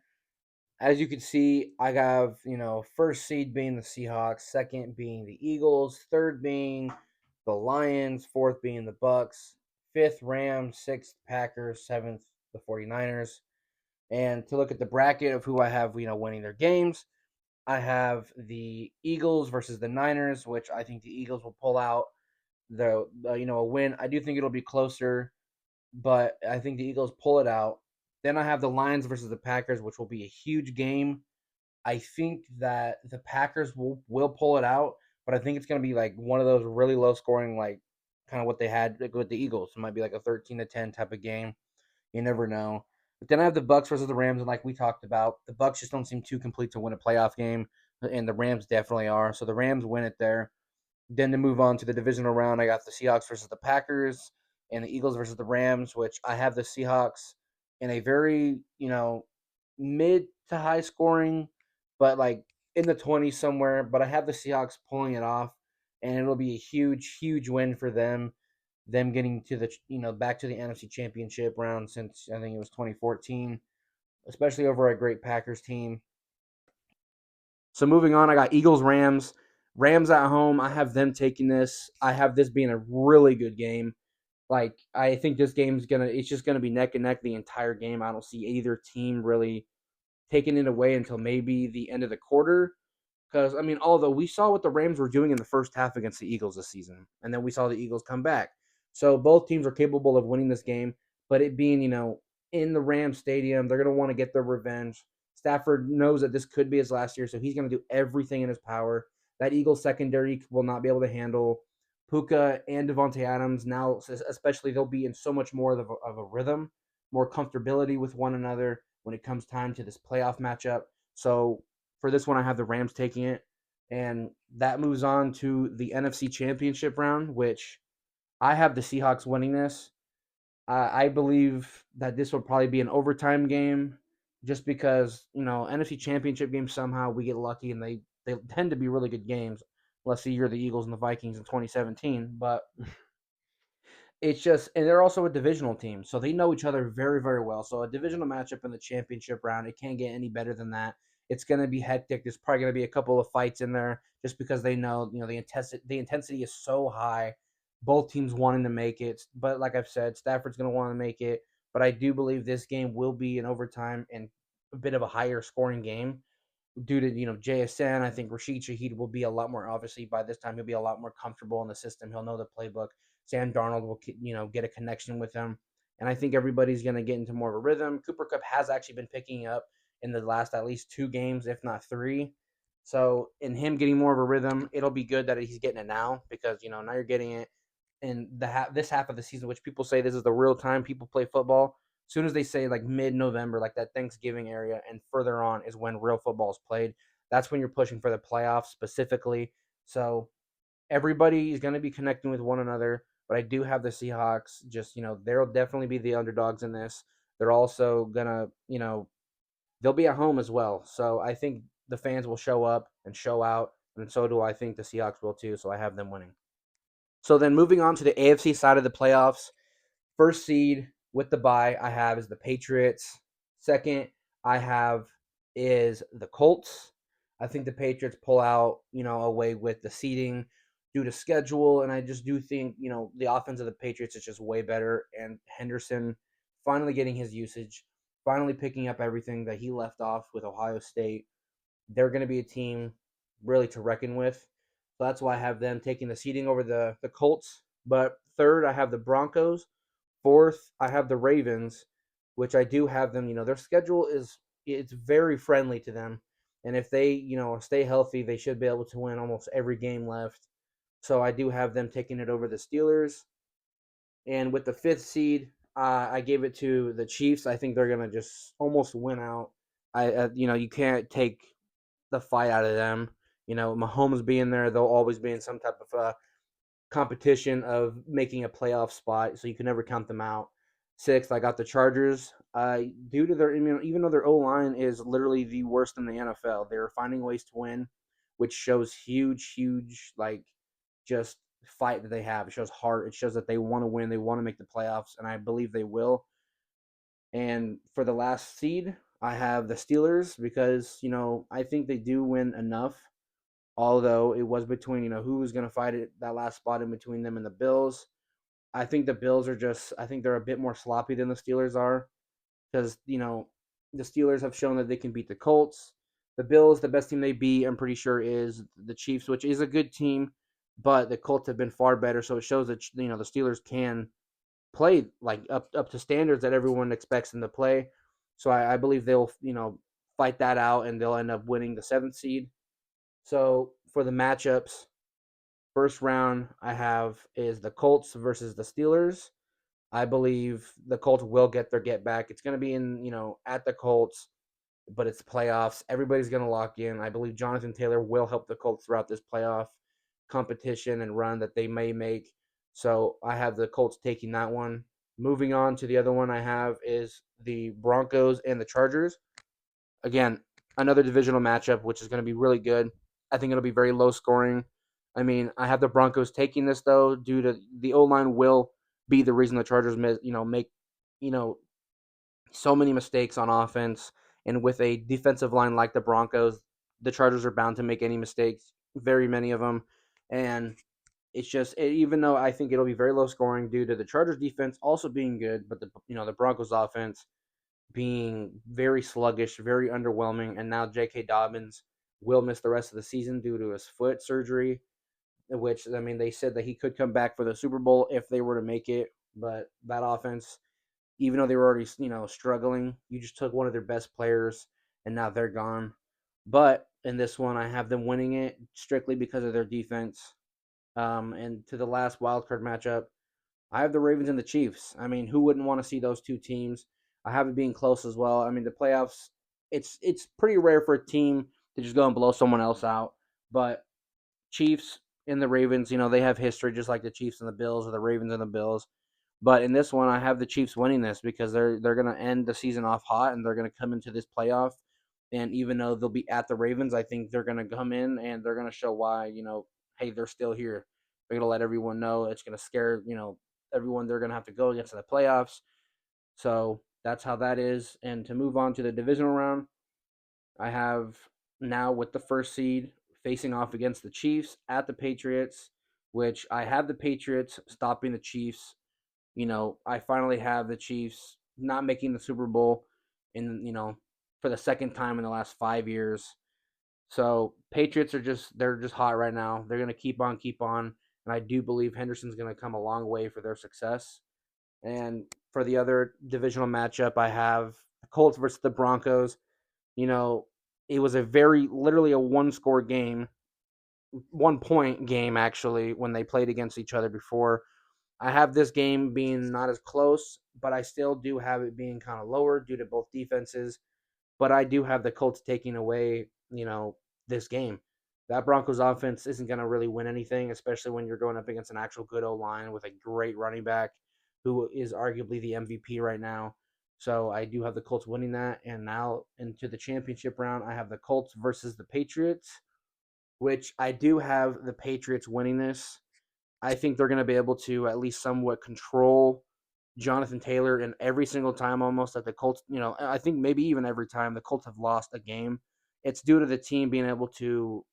as you can see, I have, first seed being the Seahawks, second being the Eagles, third being the Lions, fourth being the Bucks, fifth Rams, sixth Packers, seventh the 49ers. And to look at the bracket of who I have, winning their games, I have the Eagles versus the Niners, which I think the Eagles will pull out a win. I do think it'll be closer, but I think the Eagles pull it out. Then I have the Lions versus the Packers, which will be a huge game. I think that the Packers will pull it out, but I think it's going to be like one of those really low scoring, like kind of what they had with the Eagles. It might be like a 13-10 type of game. You never know. But then I have the Bucks versus the Rams, and like we talked about, the Bucks just don't seem too complete to win a playoff game, and the Rams definitely are. So the Rams win it there. Then to move on to the divisional round, I got the Seahawks versus the Packers and the Eagles versus the Rams, which I have the Seahawks in a very, mid to high scoring, but like in the 20s somewhere. But I have the Seahawks pulling it off, and it'll be a huge, huge win for them. Them getting to the, back to the NFC Championship round since I think it was 2014, especially over a great Packers team. So moving on, I got Eagles Rams. Rams at home. I have them taking this. I have this being a really good game. Like I think this game's it's just gonna be neck and neck the entire game. I don't see either team really taking it away until maybe the end of the quarter. Because I mean, although we saw what the Rams were doing in the first half against the Eagles this season, and then we saw the Eagles come back. So both teams are capable of winning this game, but it being in the Rams stadium, they're gonna want to get their revenge. Stafford knows that this could be his last year, so he's gonna do everything in his power. That Eagles secondary will not be able to handle Puka and Devontae Adams. Now, especially, they'll be in so much more of a rhythm, more comfortability with one another when it comes time to this playoff matchup. So for this one, I have the Rams taking it. And that moves on to the NFC Championship round, which I have the Seahawks winning this. I believe that this will probably be an overtime game. just because NFC Championship games somehow we get lucky and they tend to be really good games. Let's see, you're the Eagles and the Vikings in 2017, but it's just, and they're also a divisional team, so they know each other very, very well. So a divisional matchup in the championship round, it can't get any better than that. It's going to be hectic. There's probably going to be a couple of fights in there, just because they know, the intensity is so high. Both teams wanting to make it, but like I've said, Stafford's going to want to make it. But I do believe this game will be an overtime and a bit of a higher scoring game due to JSN. I think Rashid Shaheed will be a lot more, obviously by this time he'll be a lot more comfortable in the system. He'll know the playbook. Sam Darnold will get a connection with him, and I think everybody's going to get into more of a rhythm. Cooper Cup has actually been picking up in the last at least 2 games, if not 3. So in him getting more of a rhythm, it'll be good that he's getting it now, because now you're getting it in this half of the season, which people say this is the real time people play football. As soon as they say like mid-November, like that Thanksgiving area, and further on is when real football is played. That's when you're pushing for the playoffs specifically. So everybody is going to be connecting with one another. But I do have the Seahawks. Just they'll definitely be the underdogs in this. They're also gonna they'll be at home as well. So I think the fans will show up and show out, and so do I think the Seahawks will too. So I have them winning. So then moving on to the AFC side of the playoffs, first seed with the bye I have is the Patriots. Second I have is the Colts. I think the Patriots pull out, away with the seeding due to schedule, and I just do think, the offense of the Patriots is just way better, and Henderson finally getting his usage, finally picking up everything that he left off with Ohio State. They're going to be a team really to reckon with. So that's why I have them taking the seeding over the Colts. But third, I have the Broncos. Fourth, I have the Ravens, which I do have them. Their schedule it's very friendly to them, and if they stay healthy, they should be able to win almost every game left. So I do have them taking it over the Steelers. And with the fifth seed, I gave it to the Chiefs. I think they're gonna just almost win out. You can't take the fight out of them. Mahomes being there, they'll always be in some type of competition of making a playoff spot, so you can never count them out. Sixth, I got the Chargers. Due to their, even though their O line is literally the worst in the NFL, they're finding ways to win, which shows huge, huge, like, just fight that they have. It shows heart. It shows that they want to win. They want to make the playoffs, and I believe they will. And for the last seed, I have the Steelers, because I think they do win enough. Although it was between who was going to fight it, that last spot in between them and the Bills. I think the Bills are just, I think they're a bit more sloppy than the Steelers are, because the Steelers have shown that they can beat the Colts. The Bills, the best team they beat, I'm pretty sure, is the Chiefs, which is a good team, but the Colts have been far better. So it shows that the Steelers can play like up to standards that everyone expects them to play. So I believe they'll fight that out, and they'll end up winning the seventh seed. So for the matchups, first round I have is the Colts versus the Steelers. I believe the Colts will get their get back. It's going to be in, at the Colts, but it's playoffs. Everybody's going to lock in. I believe Jonathan Taylor will help the Colts throughout this playoff competition and run that they may make. So I have the Colts taking that one. Moving on to the other one I have is the Broncos and the Chargers. Again, another divisional matchup, which is going to be really good. I think it'll be very low scoring. I mean, I have the Broncos taking this though, due to the O line will be the reason the Chargers make you know so many mistakes on offense, and with a defensive line like the Broncos, the Chargers are bound to make any mistakes, very many of them, and it's just even though I think it'll be very low scoring due to the Chargers defense also being good, but the Broncos offense being very sluggish, very underwhelming, and now J.K. Dobbins will miss the rest of the season due to his foot surgery, which, I mean, they said that he could come back for the Super Bowl if they were to make it, but that offense, even though they were already, struggling, you just took one of their best players, and now they're gone. But in this one, I have them winning it strictly because of their defense. And to the last wild card matchup, I have the Ravens and the Chiefs. I mean, who wouldn't want to see those two teams? I have it being close as well. I mean, the playoffs, it's pretty rare for a team to just go and blow someone else out. But Chiefs and the Ravens, they have history just like the Chiefs and the Bills, or the Ravens and the Bills. But in this one, I have the Chiefs winning this because they're going to end the season off hot and they're going to come into this playoff. And even though they'll be at the Ravens, I think they're going to come in and they're going to show why, hey, they're still here. They're going to let everyone know. It's going to scare, everyone they're going to have to go against in the playoffs. So that's how that is. And to move on to the divisional round, I have now with the first seed facing off against the Chiefs at the Patriots, which I have the Patriots stopping the Chiefs. I finally have the Chiefs not making the Super Bowl for the second time in the last 5 years. So Patriots they're just hot right now. They're gonna keep on, and I do believe Henderson's gonna come a long way for their success. And for the other divisional matchup, I have the Colts versus the Broncos. You know, it was a very literally a one score game, 1 point game actually when they played against each other before. I have this game being not as close, but I still do have it being kind of lower due to both defenses. But I do have the Colts taking away, this game. That Broncos offense isn't going to really win anything, especially when you're going up against an actual good O line with a great running back who is arguably the MVP right now. So I do have the Colts winning that. And now into the championship round, I have the Colts versus the Patriots, which I do have the Patriots winning this. I think they're going to be able to at least somewhat control Jonathan Taylor in every single time almost that the Colts, I think maybe even every time the Colts have lost a game. It's due to the team being able to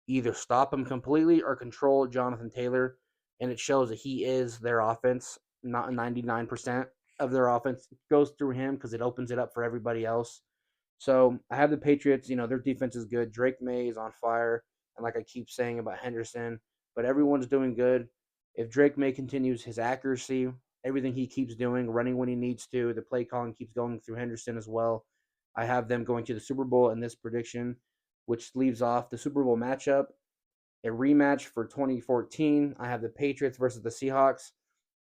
either stop him completely or control Jonathan Taylor. And it shows that he is their offense. Not 99% of their offense goes through him because it opens it up for everybody else. So I have the Patriots. Their defense is good. Drake May is on fire, and like I keep saying about Henderson, but everyone's doing good. If Drake May continues his accuracy, everything he keeps doing, running when he needs to, the play calling keeps going through Henderson as well. I have them going to the Super Bowl in this prediction, which leaves off the Super Bowl matchup, a rematch for 2014. I have the Patriots versus the Seahawks,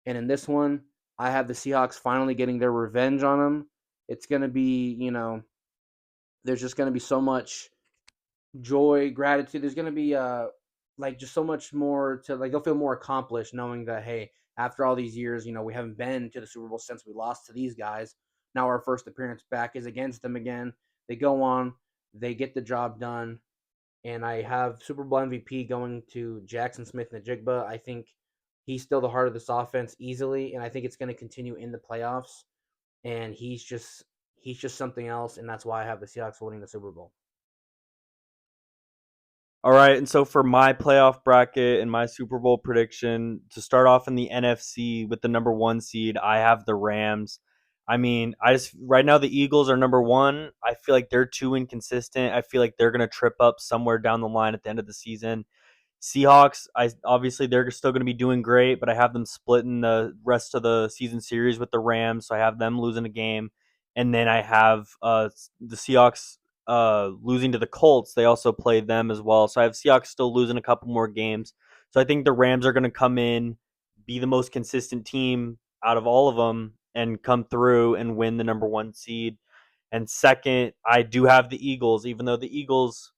and in this one, I have the Seahawks finally getting their revenge on them. It's going to be, there's just going to be so much joy, gratitude. There's going to be like just so much more to like they'll feel more accomplished knowing that hey, after all these years, we haven't been to the Super Bowl since we lost to these guys. Now our first appearance back is against them again. They go on, they get the job done, and I have Super Bowl MVP going to Jackson Smith-Njigba. I think he's still the heart of this offense easily, and I think it's going to continue in the playoffs. And he's just something else, and that's why I have the Seahawks winning the Super Bowl. All right, and so for my playoff bracket and my Super Bowl prediction, to start off in the NFC with the number one seed, I have the Rams. I mean, I just right now the Eagles are number one. I feel like they're too inconsistent. I feel like they're gonna trip up somewhere down the line at the end of the season. Seahawks, I obviously they're still going to be doing great, but I have them splitting the rest of the season series with the Rams, so I have them losing a game, and then I have the Seahawks losing to the Colts. They also played them as well, so I have Seahawks still losing a couple more games. So I think the Rams are going to come in, be the most consistent team out of all of them, and come through and win the number one seed. And second, I do have the Eagles, even though the Eagles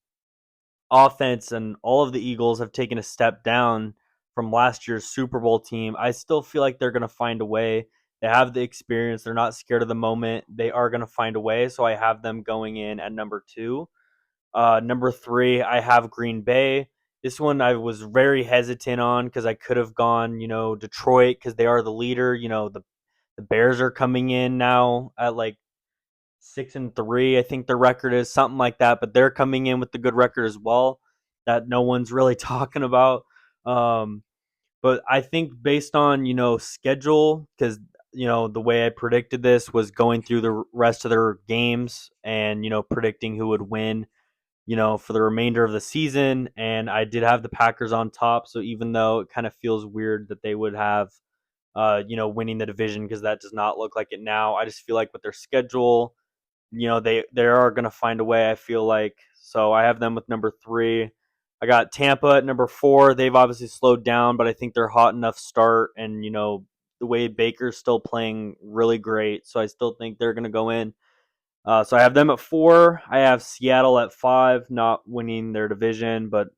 offense and all of the Eagles have taken a step down from last year's Super Bowl team. I still feel like they're going to find a way. They have the experience. They're not scared of the moment. They are going to find a way. So I have them going in at number two. Number three, I have Green Bay. This one I was very hesitant on because I could have gone, Detroit because they are the leader. The Bears are coming in now at like 6-3. I think their record is something like that, but they're coming in with the good record as well that no one's really talking about. Um, but I think based on schedule, because the way I predicted this was going through the rest of their games and predicting who would win. For the remainder of the season, and I did have the Packers on top. So even though it kind of feels weird that they would have, winning the division because that does not look like it now. I just feel like with their schedule, they are going to find a way. I feel like so. I have them with number three. I got Tampa at number four. They've obviously slowed down, but I think they're hot enough start, and the way Baker's still playing really great, so I still think they're going to go in. So I have them at four. I have Seattle at five, not winning their division, but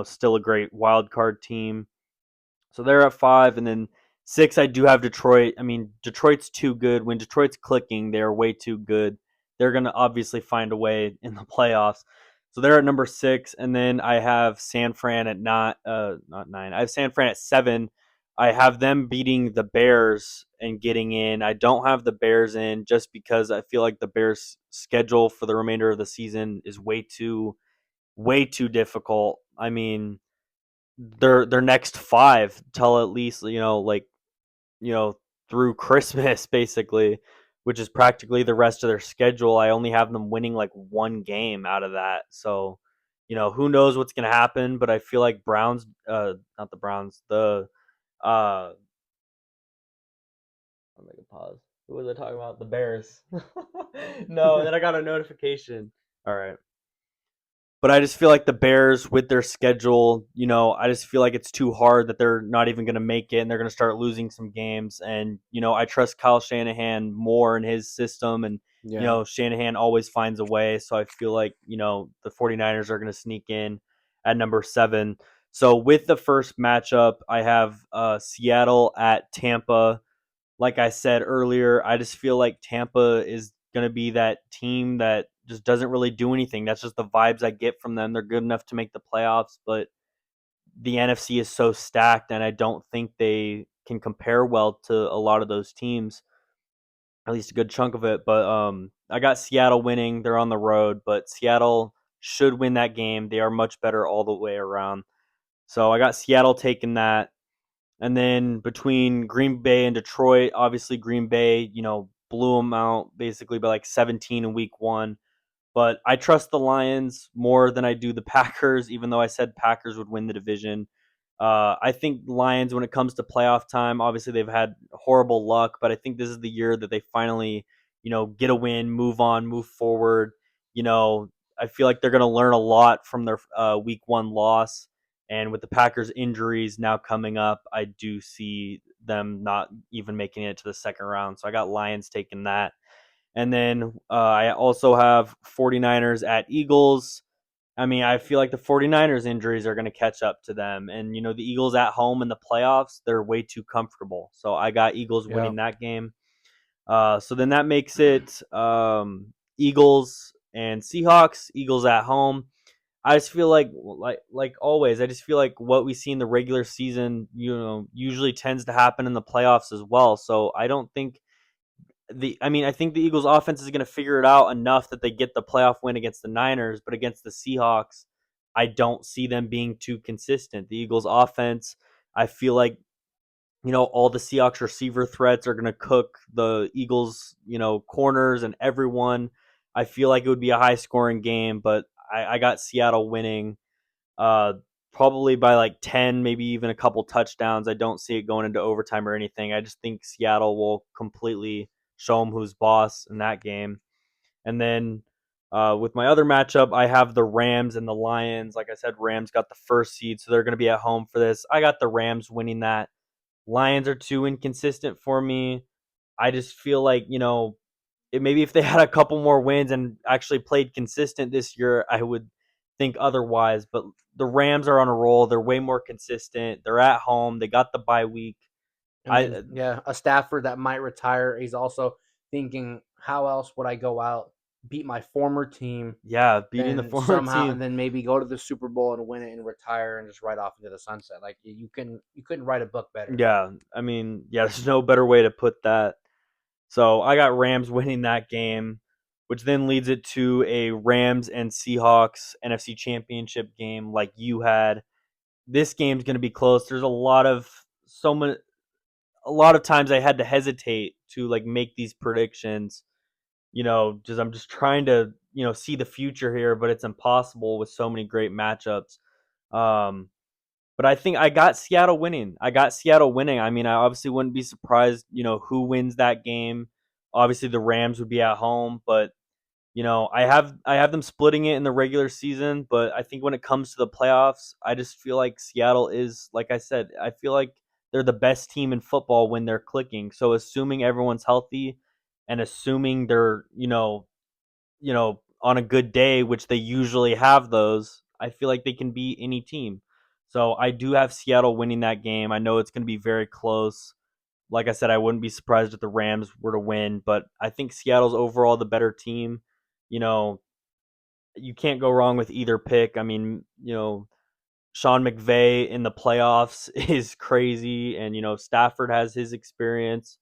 still a great wild card team. So they're at five, and then 6, I do have Detroit. I mean, Detroit's too good. When Detroit's clicking, they're way too good. They're going to obviously find a way in the playoffs. So they're at number 6, and then I have San Fran at not 9. I have San Fran at 7. I have them beating the Bears and getting in. I don't have the Bears in just because I feel like the Bears' schedule for the remainder of the season is way too difficult. I mean, their next 5 till at least, you know, through Christmas basically, which is practically the rest of their schedule. I only have them winning like one game out of that. So, who knows what's going to happen, but I feel like not the Browns, I'll make a pause. Who was I talking about? The Bears. No, and then I got a notification. All right. But I just feel like the Bears with their schedule, I just feel like it's too hard that they're not even going to make it and they're going to start losing some games. And, I trust Kyle Shanahan more in his system. And, Yeah. Shanahan always finds a way. So I feel like, the 49ers are going to sneak in at number 7. So with the first matchup, I have Seattle at Tampa. Like I said earlier, I just feel like Tampa is going to be that team that just doesn't really do anything. That's just the vibes I get from them. They're good enough to make the playoffs, but the NFC is so stacked, and I don't think they can compare well to a lot of those teams, at least a good chunk of it. But I got Seattle winning. They're on the road, but Seattle should win that game. They are much better all the way around. So I got Seattle taking that. And then between Green Bay and Detroit, obviously Green Bay, blew them out basically by like 17 in week 1. But I trust the Lions more than I do the Packers, even though I said Packers would win the division. I think Lions, when it comes to playoff time, obviously they've had horrible luck, but I think this is the year that they finally, get a win, move on, move forward. You know, I feel like they're going to learn a lot from their week 1 loss. And with the Packers' injuries now coming up, I do see them not even making it to the second round. So I got Lions taking that. And then I also have 49ers at Eagles. I mean, I feel like the 49ers injuries are going to catch up to them. And, the Eagles at home in the playoffs, they're way too comfortable. So I got Eagles Yeah. winning that game. So then that makes it Eagles and Seahawks. Eagles at home. I just feel like always. I just feel like what we see in the regular season, usually tends to happen in the playoffs as well. So I don't think I think the Eagles offense is going to figure it out enough that they get the playoff win against the Niners, but against the Seahawks, I don't see them being too consistent. The Eagles offense, I feel like, all the Seahawks receiver threats are going to cook the Eagles, corners and everyone. I feel like it would be a high scoring game, but I got Seattle winning uh, probably by like 10, maybe even a couple touchdowns. I don't see it going into overtime or anything. I just think Seattle will completely show them who's boss in that game. And then with my other matchup, I have the Rams and the Lions. Like I said, Rams got the first seed, so they're going to be at home for this. I got the Rams winning that. Lions are too inconsistent for me. I just feel like, maybe if they had a couple more wins and actually played consistent this year, I would think otherwise. But the Rams are on a roll. They're way more consistent. They're at home. They got the bye week. I I mean, yeah, a Stafford that might retire. He's also thinking, how else would I go out, beat my former team, Yeah, beating the then former somehow, team. and then maybe go to the Super Bowl and win it and retire and just ride off into the sunset. Like you couldn't write a book better. Yeah, I mean, yeah, there's no better way to put that. So I got Rams winning that game, which then leads it to a Rams and Seahawks NFC Championship game, like you had. This game's going to be close. There's a lot of times I had to hesitate to like make these predictions. Just I'm just trying to see the future here, but it's impossible with so many great matchups. Um, but I think I got Seattle winning. I got Seattle winning. I mean, I obviously wouldn't be surprised, who wins that game. Obviously, the Rams would be at home, but I have them splitting it in the regular season, but I think when it comes to the playoffs, I just feel like Seattle is, like I said, I feel like they're the best team in football when they're clicking. So assuming everyone's healthy and assuming they're, on a good day, which they usually have those, I feel like they can beat any team. So I do have Seattle winning that game. I know it's going to be very close. like I said, I wouldn't be surprised if the Rams were to win, but I think Seattle's overall the better team. You know, you can't go wrong with either pick. I mean, Sean McVay in the playoffs is crazy, and Stafford has his experience,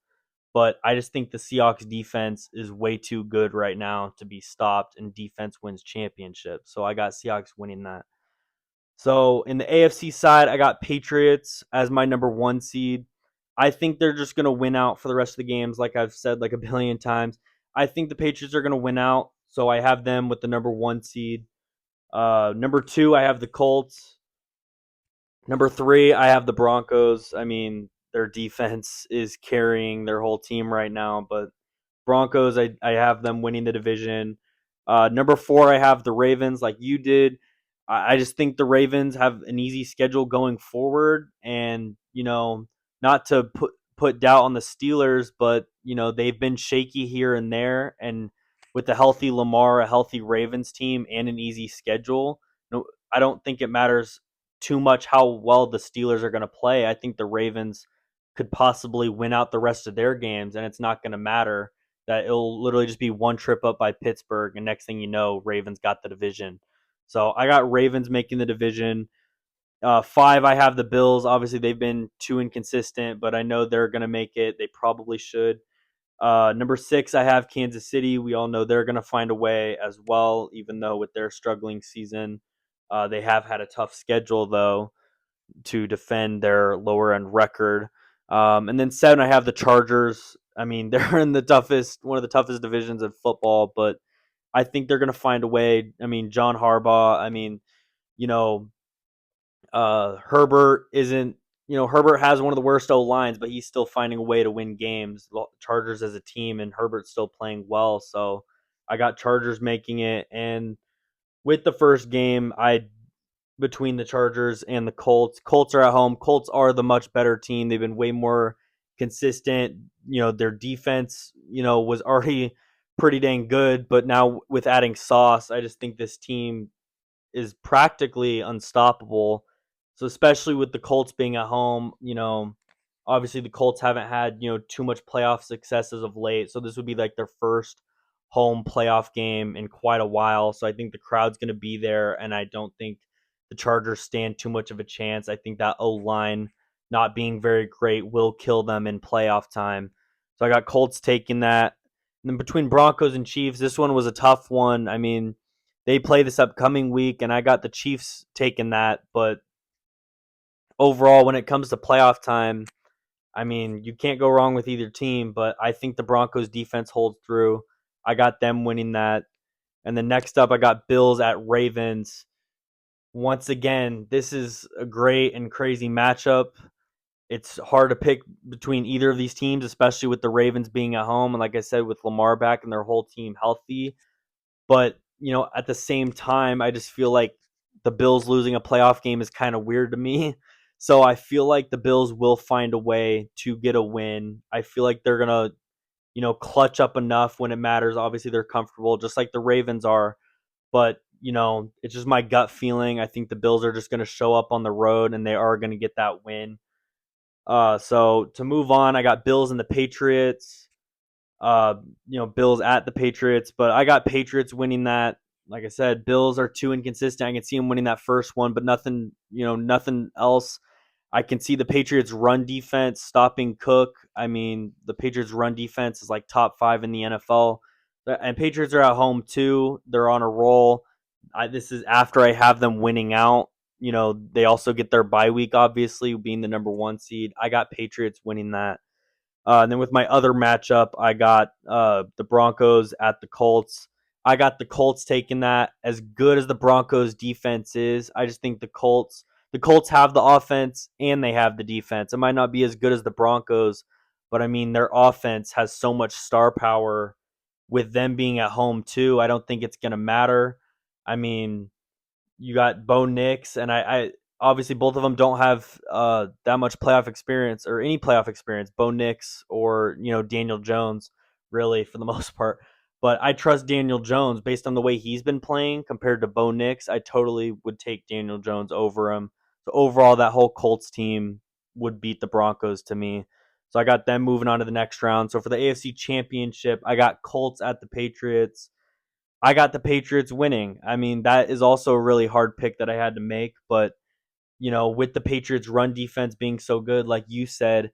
but I just think the Seahawks defense is way too good right now to be stopped, and defense wins championships. So I got Seahawks winning that. So in the AFC side, I got Patriots as my number one seed. I think they're just going to win out for the rest of the games, like I've said like a billion times. I think the Patriots are going to win out, so I have them with the number one seed. Number two, I have the Colts. Number three, I have the Broncos. I mean, their defense is carrying their whole team right now, but Broncos, I have them winning the division. Number four, I have the Ravens, like you did. I just think the Ravens have an easy schedule going forward, and not to put doubt on the Steelers, but they've been shaky here and there, and with a healthy Lamar, a healthy Ravens team, and an easy schedule, no, I don't think it matters too much how well the Steelers are going to play. I think the Ravens could possibly win out the rest of their games, and it's not going to matter that it'll literally just be one trip up by Pittsburgh, and next thing you know, Ravens got the division. So I got Ravens making the division. Five, I have the Bills. Obviously, they've been too inconsistent, but I know they're going to make it. They probably should. Number six, I have Kansas City. We all know they're going to find a way as well, even though with their struggling season, they have had a tough schedule though to defend their lower end record. And then seven, I have the Chargers. I mean, they're in one of the toughest divisions of football, but I think they're going to find a way. I mean, John Harbaugh. I mean, you know, Herbert isn't. Herbert has one of the worst O lines, but he's still finding a way to win games. Chargers as a team, and Herbert's still playing well. So I got Chargers making it, and with the first game, I between the Chargers and the Colts. Colts are at home. Colts are the much better team. They've been way more consistent. Their defense, was already pretty dang good, but now with adding Sauce, I just think this team is practically unstoppable. So especially with the Colts being at home, obviously the Colts haven't had, too much playoff success as of late. So this would be like their first home playoff game in quite a while. So I think the crowd's going to be there, and I don't think the Chargers stand too much of a chance. I think that O line not being very great will kill them in playoff time. So I got Colts taking that. And then between Broncos and Chiefs, this one was a tough one. I mean, they play this upcoming week, and I got the Chiefs taking that. But overall, when it comes to playoff time, I mean, you can't go wrong with either team. But I think the Broncos defense holds through. I got them winning that. And then next up, I got Bills at Ravens. Once again, this is a great and crazy matchup. It's hard to pick between either of these teams, especially with the Ravens being at home. And like I said, with Lamar back and their whole team healthy. But, at the same time, I just feel like the Bills losing a playoff game is kind of weird to me. So I feel like the Bills will find a way to get a win. I feel like they're going to, clutch up enough when it matters. Obviously, they're comfortable, just like the Ravens are. But, it's just my gut feeling. I think the Bills are just going to show up on the road, and they are going to get that win. So to move on, I got Bills and the Patriots. Uh, Bills at the Patriots, but I got Patriots winning that. Like I said, Bills are too inconsistent. I can see them winning that first one, but nothing, nothing else. I can see the Patriots run defense stopping Cook. I mean, the Patriots run defense is like top 5 in the NFL. And Patriots are at home too. They're on a roll. This is after I have them winning out. They also get their bye week, obviously, being the number one seed. I got Patriots winning that. And then with my other matchup, I got the Broncos at the Colts. I got the Colts taking that. As good as the Broncos defense is, I just think the Colts have the offense and they have the defense. It might not be as good as the Broncos, but I mean their offense has so much star power with them being at home too. I don't think it's going to matter. I mean, you got Bo Nix, and I obviously both of them don't have that much playoff experience or any playoff experience. Bo Nix or Daniel Jones, really for the most part. But I trust Daniel Jones based on the way he's been playing compared to Bo Nix. I totally would take Daniel Jones over him. So overall, that whole Colts team would beat the Broncos to me. So I got them moving on to the next round. So for the AFC Championship, I got Colts at the Patriots. I got the Patriots winning. I mean, that is also a really hard pick that I had to make, but with the Patriots run defense being so good, like you said,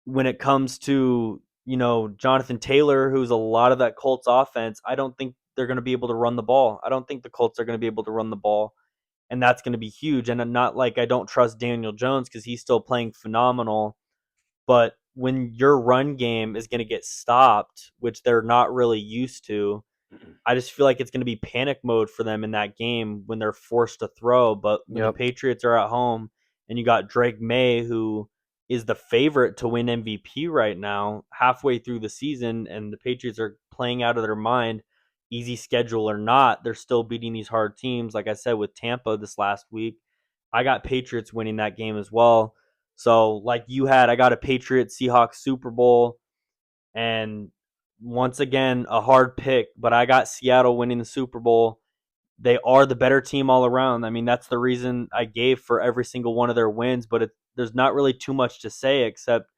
when it comes to, Jonathan Taylor, who's a lot of that Colts offense, I don't think they're going to be able to run the ball. I don't think the Colts are going to be able to run the ball, and that's going to be huge. And I'm not like I don't trust Daniel Jones because he's still playing phenomenal, but when your run game is going to get stopped, which they're not really used to, I just feel like it's going to be panic mode for them in that game when they're forced to throw. But when the Yep. Patriots are at home and you got Drake May, who is the favorite to win MVP right now, halfway through the season, and the Patriots are playing out of their mind, easy schedule or not, they're still beating these hard teams. Like I said with Tampa this last week, I got Patriots winning that game as well. So, like you had, I got a Patriots Seahawks Super Bowl. And once again, a hard pick, but I got Seattle winning the Super Bowl. They are the better team all around. I mean, that's the reason I gave for every single one of their wins, but there's not really too much to say except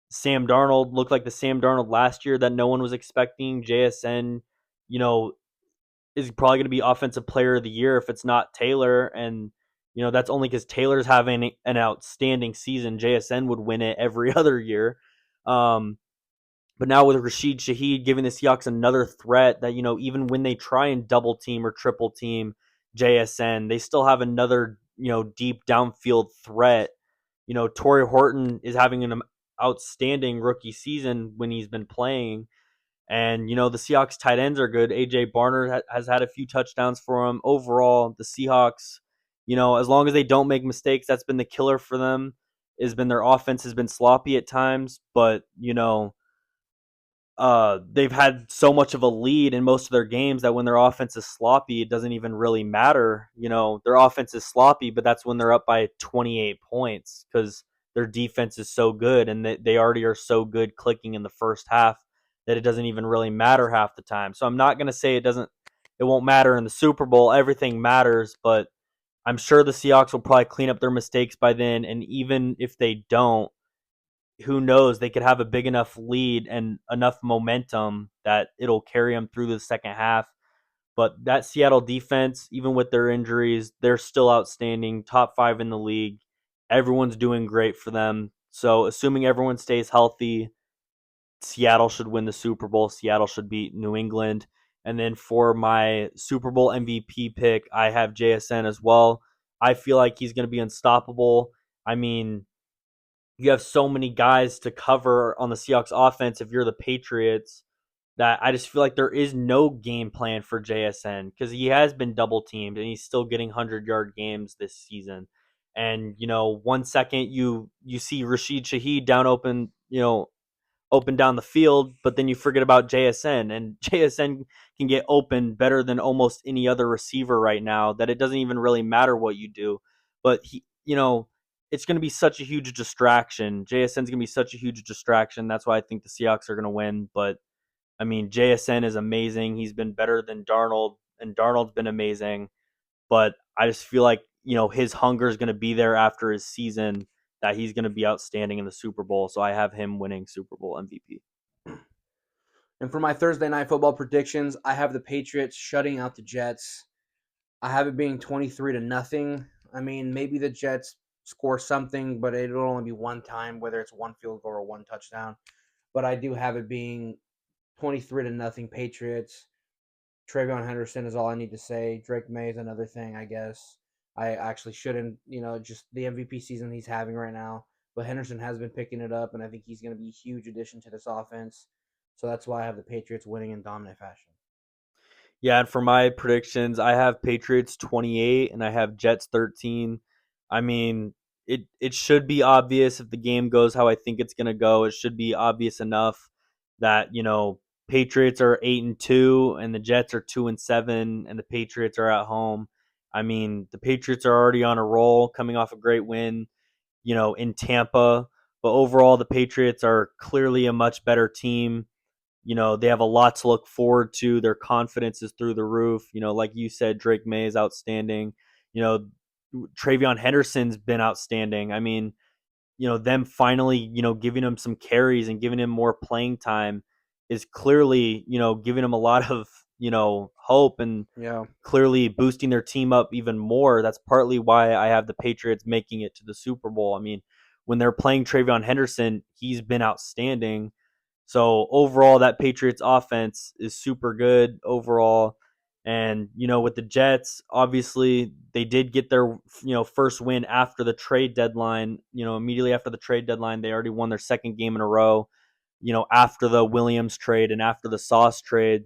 Sam Darnold looked like the Sam Darnold last year that no one was expecting. JSN, you know, is probably going to be offensive player of the year if it's not Taylor. And, that's only because Taylor's having an outstanding season. JSN would win it every other year. Um, but now with Rashid Shaheed giving the Seahawks another threat that, even when they try and double team or triple team JSN, they still have another, deep downfield threat. Torrey Horton is having an outstanding rookie season when he's been playing. And, the Seahawks tight ends are good. A.J. Barner has had a few touchdowns for him. Overall, the Seahawks, as long as they don't make mistakes, that's been the killer for them. Has been their offense has been sloppy at times, but, they've had so much of a lead in most of their games that when their offense is sloppy, it doesn't even really matter. Their offense is sloppy, but that's when they're up by 28 points because their defense is so good and they already are so good clicking in the first half that it doesn't even really matter half the time. So I'm not going to say it won't matter in the Super Bowl. Everything matters, but I'm sure the Seahawks will probably clean up their mistakes by then. And even if they don't, who knows, they could have a big enough lead and enough momentum that it'll carry them through the second half. But that Seattle defense, even with their injuries, they're still outstanding, top 5 in the league. Everyone's doing great for them. So assuming everyone stays healthy, Seattle should win the Super Bowl. Seattle should beat New England. And then for my Super Bowl MVP pick, I have JSN as well. I feel like he's going to be unstoppable. I mean, you have so many guys to cover on the Seahawks offense if you're the Patriots that I just feel like there is no game plan for JSN because he has been double teamed and he's still getting 100-yard games this season. And 1 second you see Rashid Shaheed down open, open down the field, but then you forget about JSN, and JSN can get open better than almost any other receiver right now. That it doesn't even really matter what you do, but it's going to be such a huge distraction. JSN's going to be such a huge distraction. That's why I think the Seahawks are going to win. But I mean, JSN is amazing. He's been better than Darnold, and Darnold's been amazing. But I just feel like his hunger is going to be there after his season. That he's going to be outstanding in the Super Bowl. So I have him winning Super Bowl MVP. And for my Thursday night football predictions, I have the Patriots shutting out the Jets. I have it being 23 to nothing. I mean, maybe the Jets score something, but it'll only be one time, whether it's one field goal or one touchdown. But I do have it being 23 to nothing Patriots. Travion Henderson is all I need to say. Drake May is another thing, I guess. I actually shouldn't, just the MVP season he's having right now. But Henderson has been picking it up, and I think he's going to be a huge addition to this offense. So that's why I have the Patriots winning in dominant fashion. Yeah, and for my predictions, I have Patriots 28 and I have Jets 13. I mean, it should be obvious if the game goes how I think it's going to go. It should be obvious enough that, Patriots are 8-2 and the Jets are 2-7 and the Patriots are at home. I mean, the Patriots are already on a roll coming off a great win, in Tampa, but overall the Patriots are clearly a much better team. They have a lot to look forward to. Their confidence is through the roof. Like you said, Drake May is outstanding. You know, Travion Henderson's been outstanding. I mean, them finally, giving him some carries and giving him more playing time is clearly, giving him a lot of, hope and Yeah. clearly boosting their team up even more. That's partly why I have the Patriots making it to the Super Bowl. I mean, when they're playing Travion Henderson, he's been outstanding. So overall, that Patriots offense is super good overall. And with the Jets, obviously they did get their first win after the trade deadline. Immediately after the trade deadline, they already won their second game in a row. After the Williams trade and after the Sauce trade.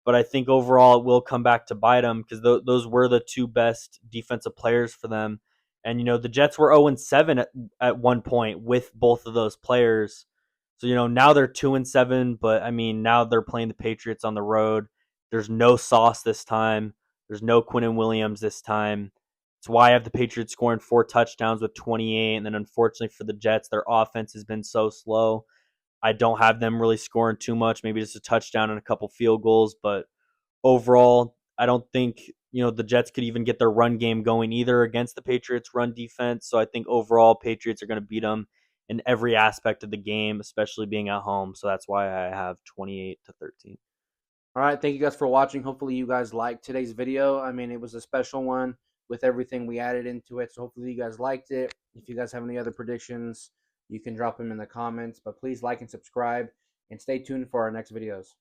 But I think overall it will come back to bite them because those were the two best defensive players for them. And the Jets were 0-7 at one point with both of those players. So now they're 2-7, but I mean now they're playing the Patriots on the road. There's no Sauce this time. There's no Quinnen Williams this time. It's why I have the Patriots scoring 4 touchdowns with 28, and then unfortunately for the Jets, their offense has been so slow. I don't have them really scoring too much, maybe just a touchdown and a couple field goals, but overall, I don't think the Jets could even get their run game going either against the Patriots' run defense. So I think overall, Patriots are going to beat them in every aspect of the game, especially being at home. So that's why I have 28-13. All right, thank you guys for watching. Hopefully you guys liked today's video. I mean, it was a special one with everything we added into it. So hopefully you guys liked it. If you guys have any other predictions, you can drop them in the comments. But please like and subscribe and stay tuned for our next videos.